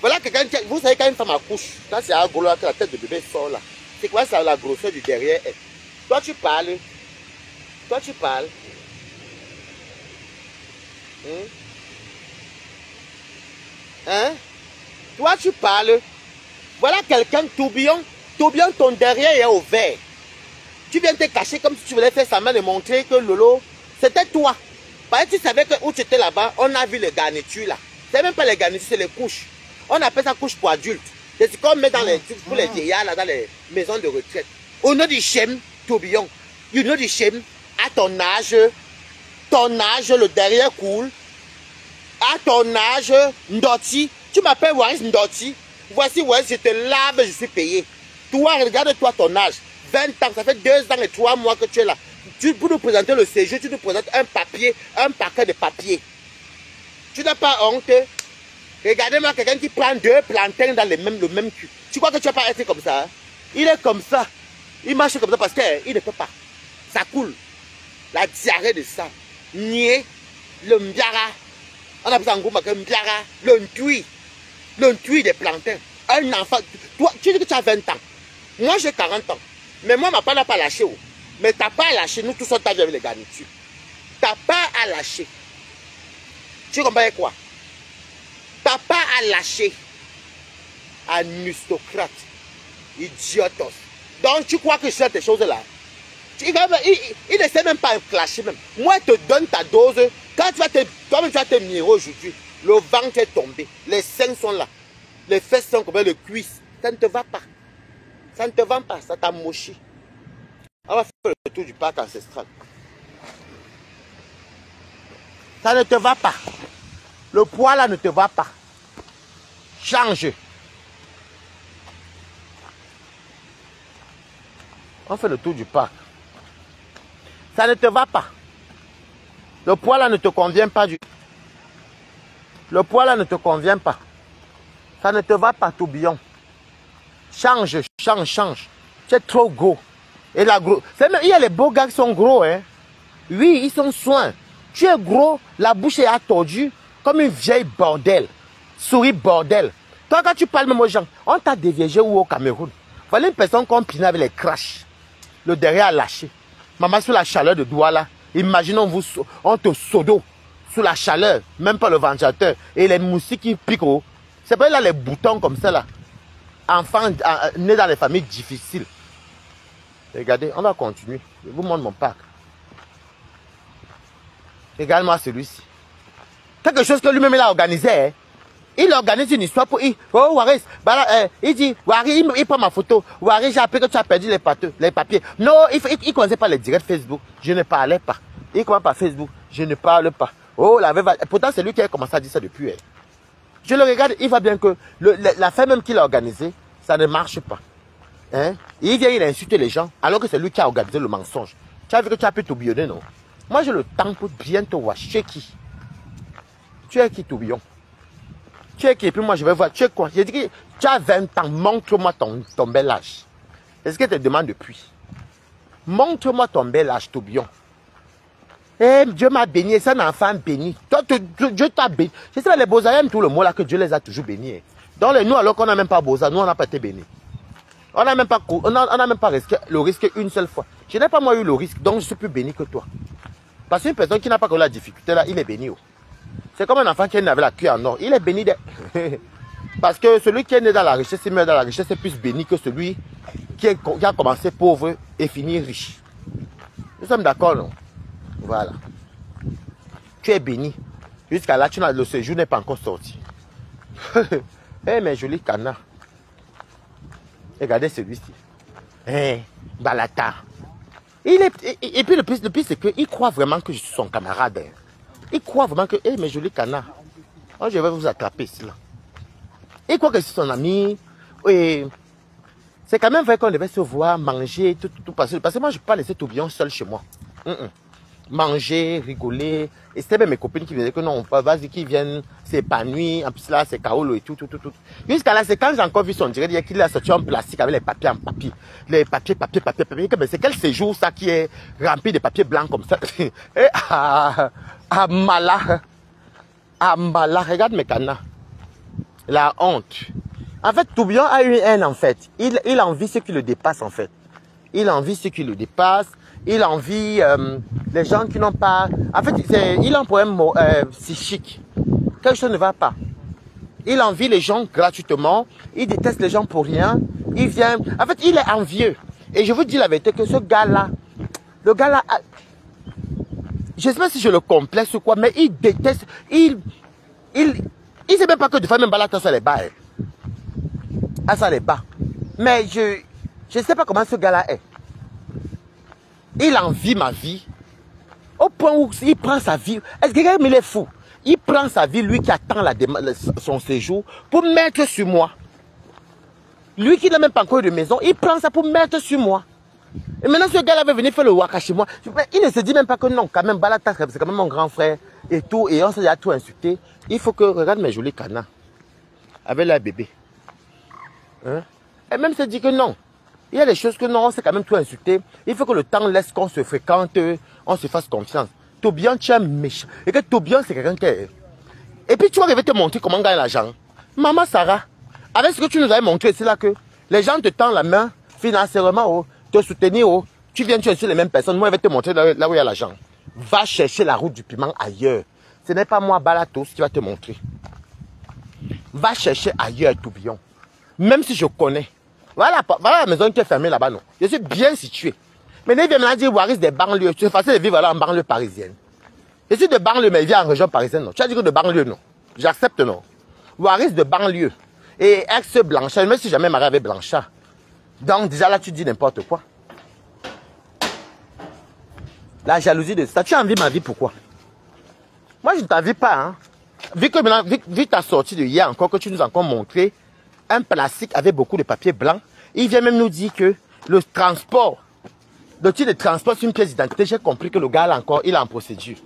Voilà quelqu'un, vous savez quand une femme accouche, quand c'est un gros là, que la tête de bébé sort là, c'est quoi ça la grosseur du derrière? Toi tu parles. Toi tu parles. Hein? Toi tu parles. Voilà quelqu'un, tourbillon, ton derrière est ouvert. Tu viens te cacher comme si tu voulais faire sa main et montrer que Lolo, c'était toi. Parce que tu savais que où tu étais là-bas, on a vu les garnitures là. C'est même pas les garnitures, c'est les couches. On appelle ça couche pour adultes. C'est ce qu'on met dans les, pour les vieillards là, dans les maisons de retraite. Au nom du Chem, tourbillon. You know du Chem, à ton âge, le derrière coule. À ton âge, Ndoti, tu m'appelles Waris Ndoti. Voici Waris, je te lave, je suis payé. Toi, regarde-toi ton âge. 20 ans, ça fait 2 ans et 3 mois que tu es là. Pour nous présenter le séjour, tu nous présentes un papier, un paquet de papier. Tu n'as pas honte? Regardez-moi quelqu'un qui prend 2 plantains dans le même cul. Tu crois que tu vas pas être comme ça? Hein? Il est comme ça. Il marche comme ça parce qu'il ne peut pas. Ça coule. La diarrhée de sang. Nié. Le mbiara. On appelle ça en gros mbiara. Le ntui des plantains. Un enfant. Toi, tu dis que tu as 20 ans. Moi, j'ai 40 ans. Mais moi, ma part n'a pas lâché. Oh. Mais t'as pas à lâcher. Nous, tous, on t'a vu avec les garnitures. T'as pas à lâcher. Tu comprends quoi? T'as pas à lâcher. Aristocrate. Idiotos. Donc, tu crois que c'est ces choses-là? Il ne sait même pas clasher même. Moi, je te donne ta dose. Quand tu vas te mirer aujourd'hui, le ventre est tombé. Les seins sont là. Les fesses sont comme les cuisses. Ça ne te va pas. Ça ne te va pas. Ça t'a moché. On va faire le tour du parc ancestral. Ça ne te va pas. Le poids là ne te va pas. Change. On fait le tour du parc. Ça ne te va pas. Le poids là ne te convient pas du. Le poids là ne te convient pas. Ça ne te va pas, tourbillon. Change, change, change. Tu es trop gros. Et la gros. Il y a les beaux gars qui sont gros, hein. Oui, ils sont soins. Tu es gros, la bouche est attordue comme une vieille bordel. Souris bordel. Toi, quand tu parles même aux gens, on t'a déviégé où au Cameroun? Voilà une personne qu'on pinait avec les crashs. Le derrière a lâché. Maman, sous la chaleur de Douala, imaginons on te sodo sous la chaleur, même pas le ventilateur, et les moustiques qui piquent. C'est pas là les boutons comme ça là. Enfants nés dans les familles difficiles. Regardez, on va continuer. Je vous montre mon parc. Regarde-moi celui-ci. Quelque chose que lui-même il a organisé. Hein. Il organise une histoire pour... Oh, Waris, il dit, Waris, il prend ma photo. Waris, j'ai appris que tu as perdu les papiers. Non, il ne connaissait pas les directs Facebook. Je ne parlais pas. Il commence par Facebook. Je ne parle pas. Oh, pourtant, c'est lui qui a commencé à dire ça depuis. Hein. Je le regarde, il va bien que la femme même qu'il a organisée, ça ne marche pas. Hein? Il vient, il insulte les gens, alors que c'est lui qui a organisé le mensonge. Tu as vu que tu as pu tourbillonner, non? Moi, j'ai le temps pour bien te voir. Tu es qui? Tu es qui, tourbillon? Tu es qui? Et puis moi, je vais voir. Tu es quoi? J'ai dit que tu as 20 ans. Montre-moi ton bel âge. Est-ce que je te demande depuis? Montre-moi ton bel âge, tourbillon. Eh, Dieu m'a béni. C'est un enfant béni. Toi, Dieu t'a béni. C'est ça, les beaux-arts aiment tout le mot là que Dieu les a toujours bénis. Donc, nous, alors qu'on n'a même pas beaux-arts, nous, on n'a pas été bénis. On n'a même pas risqué le risque une seule fois. Je n'ai pas moi eu le risque, donc je suis plus béni que toi. Parce qu'une personne qui n'a pas connu la difficulté là, il est béni. Oh. C'est comme un enfant qui est né avec la cuillère en or. Il est béni. Parce que celui qui est né dans la richesse, il meurt dans la richesse, c'est plus béni que celui qui a commencé pauvre et fini riche. Nous sommes d'accord, non? Voilà. Tu es béni. Jusqu'à là, le séjour n'est pas encore sorti. Eh, mes jolis canards. Regardez celui-ci. Eh, Balata. Et puis le pire, c'est qu'il croit vraiment que je suis son camarade. Hein. Il croit vraiment que, mes jolis canards, oh, je vais vous attraper ici. Là. Il croit que je suis son ami. Et c'est quand même vrai qu'on devait se voir, manger, tout. Parce que moi, je ne peux pas laisser Tourbillon seul chez moi. manger, rigoler. Et c'était même mes copines qui me disaient que non, vas-y, qu'ils viennent s'épanouir. En plus là, c'est Kaolo et tout. Jusqu'à là, c'est quand j'ai encore vu son direct qu'il a sorti en plastique avec les papiers en papier. Les papiers. C'est quel séjour ça qui est rempli de papiers blancs comme ça? Et Mala, regarde mes canards. La honte. En fait, Toubion a une haine en fait. Il envie ce qui le dépasse en fait. Il envie ce qui le dépasse. Il envie les gens qui n'ont pas... En fait, il a un problème psychique. Quelque chose ne va pas. Il envie les gens gratuitement. Il déteste les gens pour rien. Il vient... En fait, il est envieux. Et je vous dis la vérité que ce gars-là... Le gars-là... Je ne sais pas si je le complexe ou quoi, mais il déteste... Il sait même pas que de faire même balade, ça les bat. Ah, ça les bat. Mais je ne sais pas comment ce gars-là est. Il envie ma vie. Au point où il prend sa vie. Est-ce que il est fou? Il prend sa vie, lui qui attend son séjour, pour mettre sur moi. Lui qui n'a même pas encore de maison, il prend ça pour mettre sur moi. Et maintenant, ce gars-là va venir faire le waka chez moi. Il ne se dit même pas que non, quand même, Balata, c'est quand même mon grand frère et tout. Et on s'est déjà tout insulté. Il faut que, regarde mes jolis canards. Avec leur bébé. Hein? Et même se dit que non. Il y a des choses que non, on s'est quand même tout insulté. Il faut que le temps laisse qu'on se fréquente, on se fasse confiance. Toubion, tu es méchant. Et que Toubion, c'est quelqu'un qui est... Et puis tu vas te montrer comment gagner l'argent. Maman Sarah, avec ce que tu nous avais montré, c'est là que les gens te tendent la main financièrement, te soutenir. Tu viens, tu es sur les mêmes personnes. Moi, je vais te montrer là où il y a l'argent. Va chercher la route du piment ailleurs. Ce n'est pas moi, Balatos, qui va te montrer. Va chercher ailleurs, Toubion. Même si je connais. Voilà la maison qui est fermée là-bas, non. Je suis bien situé. Mais il vient me dire, Waris des banlieues. C'est facile de vivre là en banlieue parisienne. Je suis de banlieue, mais il vit en région parisienne, non. Tu as dit que de banlieue, non. J'accepte, non. Waris de banlieue. Et ex-Blanchard, même si jamais marié avec Blanchard. Donc déjà là, tu dis n'importe quoi. La jalousie de ça. Tu as envie de ma vie, pourquoi? Moi, je ne t'envie pas, hein. Vu ta sortie de hier encore, que tu nous as encore montré un plastique avec beaucoup de papier blanc, il vient même nous dire que le transport, le titre de transport, c'est une pièce d'identité. J'ai compris que le gars, là encore, il est en procédure.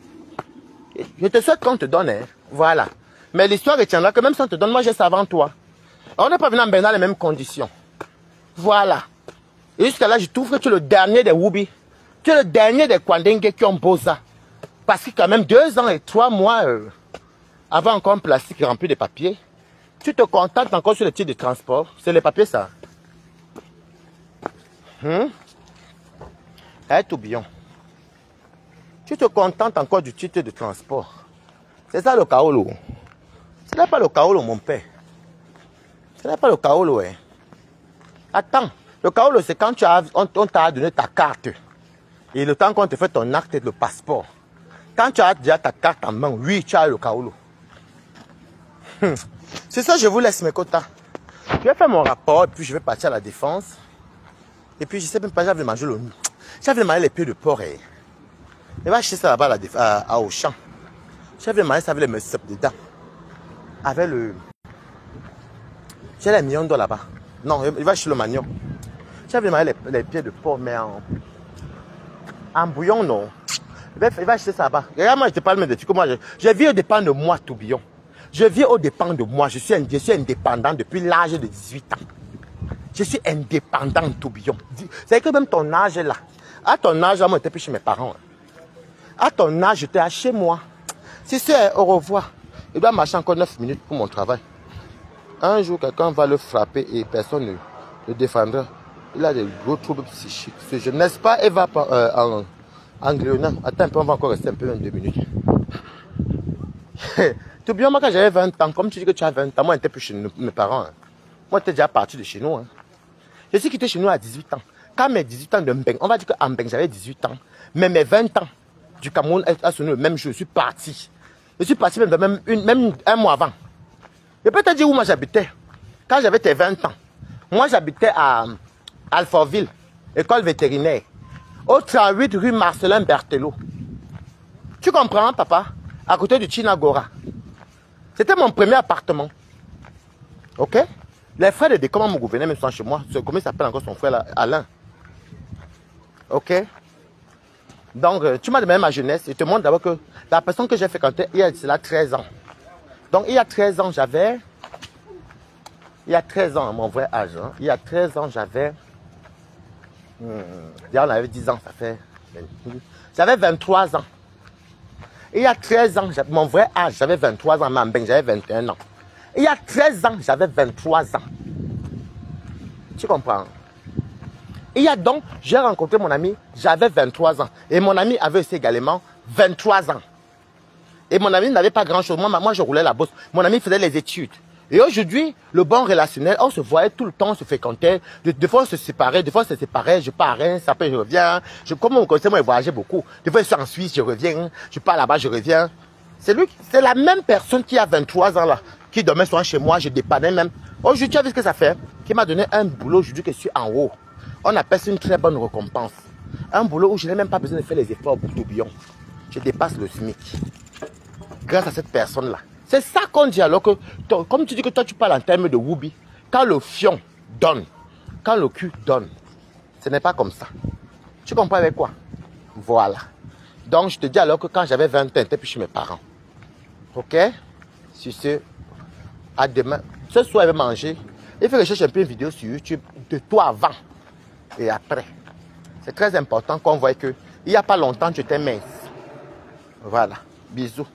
Je te souhaite qu'on te donne, hein. Voilà. Mais l'histoire retiendra que même si on te donne, moi, j'ai ça avant toi. On n'est pas venu en dans les mêmes conditions. Voilà. Et jusqu'à là, je trouve que tu es le dernier des Woubi. Tu es le dernier des Kwandengue qui ont Boza. Parce que quand même 2 ans et 3 mois avant encore un plastique rempli de papier, tu te contentes encore sur le titre de transport. C'est les papiers, ça. Toubion. Tu te contentes encore du titre de transport. C'est ça le Kaolo. Ce n'est pas le Kaolo, mon père. Ce n'est pas le Kaolo, hein. Attends. Le Kaolo, c'est quand on t'a donné ta carte. Et le temps qu'on te fait ton acte de passeport. Quand tu as déjà ta carte en main, oui, tu as le Kaolo. C'est ça, je vous laisse mes quotas. Je vais faire mon rapport, et puis je vais partir à la défense. Et puis je sais même pas, j'avais mangé le... J'avais mangé les pieds de porc. Et il va acheter ça là-bas à Auchan. J'avais mangé ça avec les messieurs dedans. Avec le... J'ai les mignons là-bas. Non, il va acheter le magnon. J'avais mangé les pieds de porc, mais en bouillon, non. Il va acheter ça là-bas. Regarde, moi, je te parle même de trucs. Moi, je vis au dépend de moi, Toubion. Je vis au dépend de moi. Je suis indépendant depuis l'âge de 18 ans. Je suis indépendant, Toubion. C'est que même ton âge là. À ton âge, moi, j'étais plus chez mes parents. À ton âge, j'étais chez moi. Si c'est au revoir. Il doit marcher encore 9 minutes pour mon travail. Un jour, quelqu'un va le frapper et personne ne le défendra. Il a des gros troubles psychiques. Ce jeune, n'est-ce pas, Eva en Gléonard. Attends un peu, on va encore rester un peu, 2 minutes. Tout bien, moi, quand j'avais 20 ans, comme tu dis que tu as 20 ans, moi, j'étais plus chez mes parents. Hein. Moi, j'étais déjà parti de chez nous. Hein. Je suis quitté chez nous à 18 ans. Quand mes 18 ans de Mbeng, on va dire qu'en Mbeng, j'avais 18 ans. Mais mes 20 ans du Cameroun a sonné le même jour. Je suis parti. Je suis parti même un mois avant. Je peux te dire où moi j'habitais. Quand j'avais tes 20 ans, moi j'habitais à Alfortville, école vétérinaire, au 38 rue Marcelin Berthelot. Tu comprends, papa? À côté du Chinagora. C'était mon premier appartement. Ok? Les frères de Décom m'ont gouverné même sans chez moi. Comment il s'appelle encore son frère là? Alain. Ok? Donc, tu m'as demandé ma jeunesse. Je te montre d'abord que la personne que j'ai fréquentée, il y a cela 13 ans. Donc, il y a 13 ans, j'avais... Il y a 13 ans, mon vrai âge. Hein, il y a 13 ans, j'avais... D'ailleurs, on avait 10 ans, ça fait... J'avais 23 ans. Il y a 13 ans, mon vrai âge, j'avais 23 ans, Mambeng, j'avais 21 ans. Il y a 13 ans, j'avais 23 ans. Tu comprends? Il y a donc, j'ai rencontré mon ami, j'avais 23 ans. Et mon ami avait aussi également 23 ans. Et mon ami n'avait pas grand-chose. Moi, je roulais la bosse. Mon ami faisait les études. Et aujourd'hui, le bon relationnel, on se voyait tout le temps, on se fréquentait. Des fois, on se séparait, je pars à Reims, après je reviens. Comme on connaissait, moi, je voyageais beaucoup. Des fois, je suis en Suisse, je reviens. Je pars là-bas, je reviens. C'est la même personne qui a 23 ans là, qui dormait souvent chez moi, je dépannais même. Aujourd'hui, tu as vu ce que ça fait? Qui m'a donné un boulot aujourd'hui que je suis en haut. On appelle ça une très bonne récompense. Un boulot où je n'ai même pas besoin de faire les efforts pour tourbillon. Je dépasse le SMIC. Grâce à cette personne-là. C'est ça qu'on dit alors que, comme tu dis que toi tu parles en termes de Woubi, quand le fion donne, quand le cul donne, ce n'est pas comme ça. Tu comprends avec quoi? Voilà. Donc je te dis alors que quand j'avais 20 ans, j'étais plus chez mes parents. Ok? Sur ce, à demain. Ce soir, je vais manger. Il faut que je cherche un peu une vidéo sur YouTube de toi avant et après. C'est très important qu'on voit que il n'y a pas longtemps, tu étais mince. Voilà. Bisous.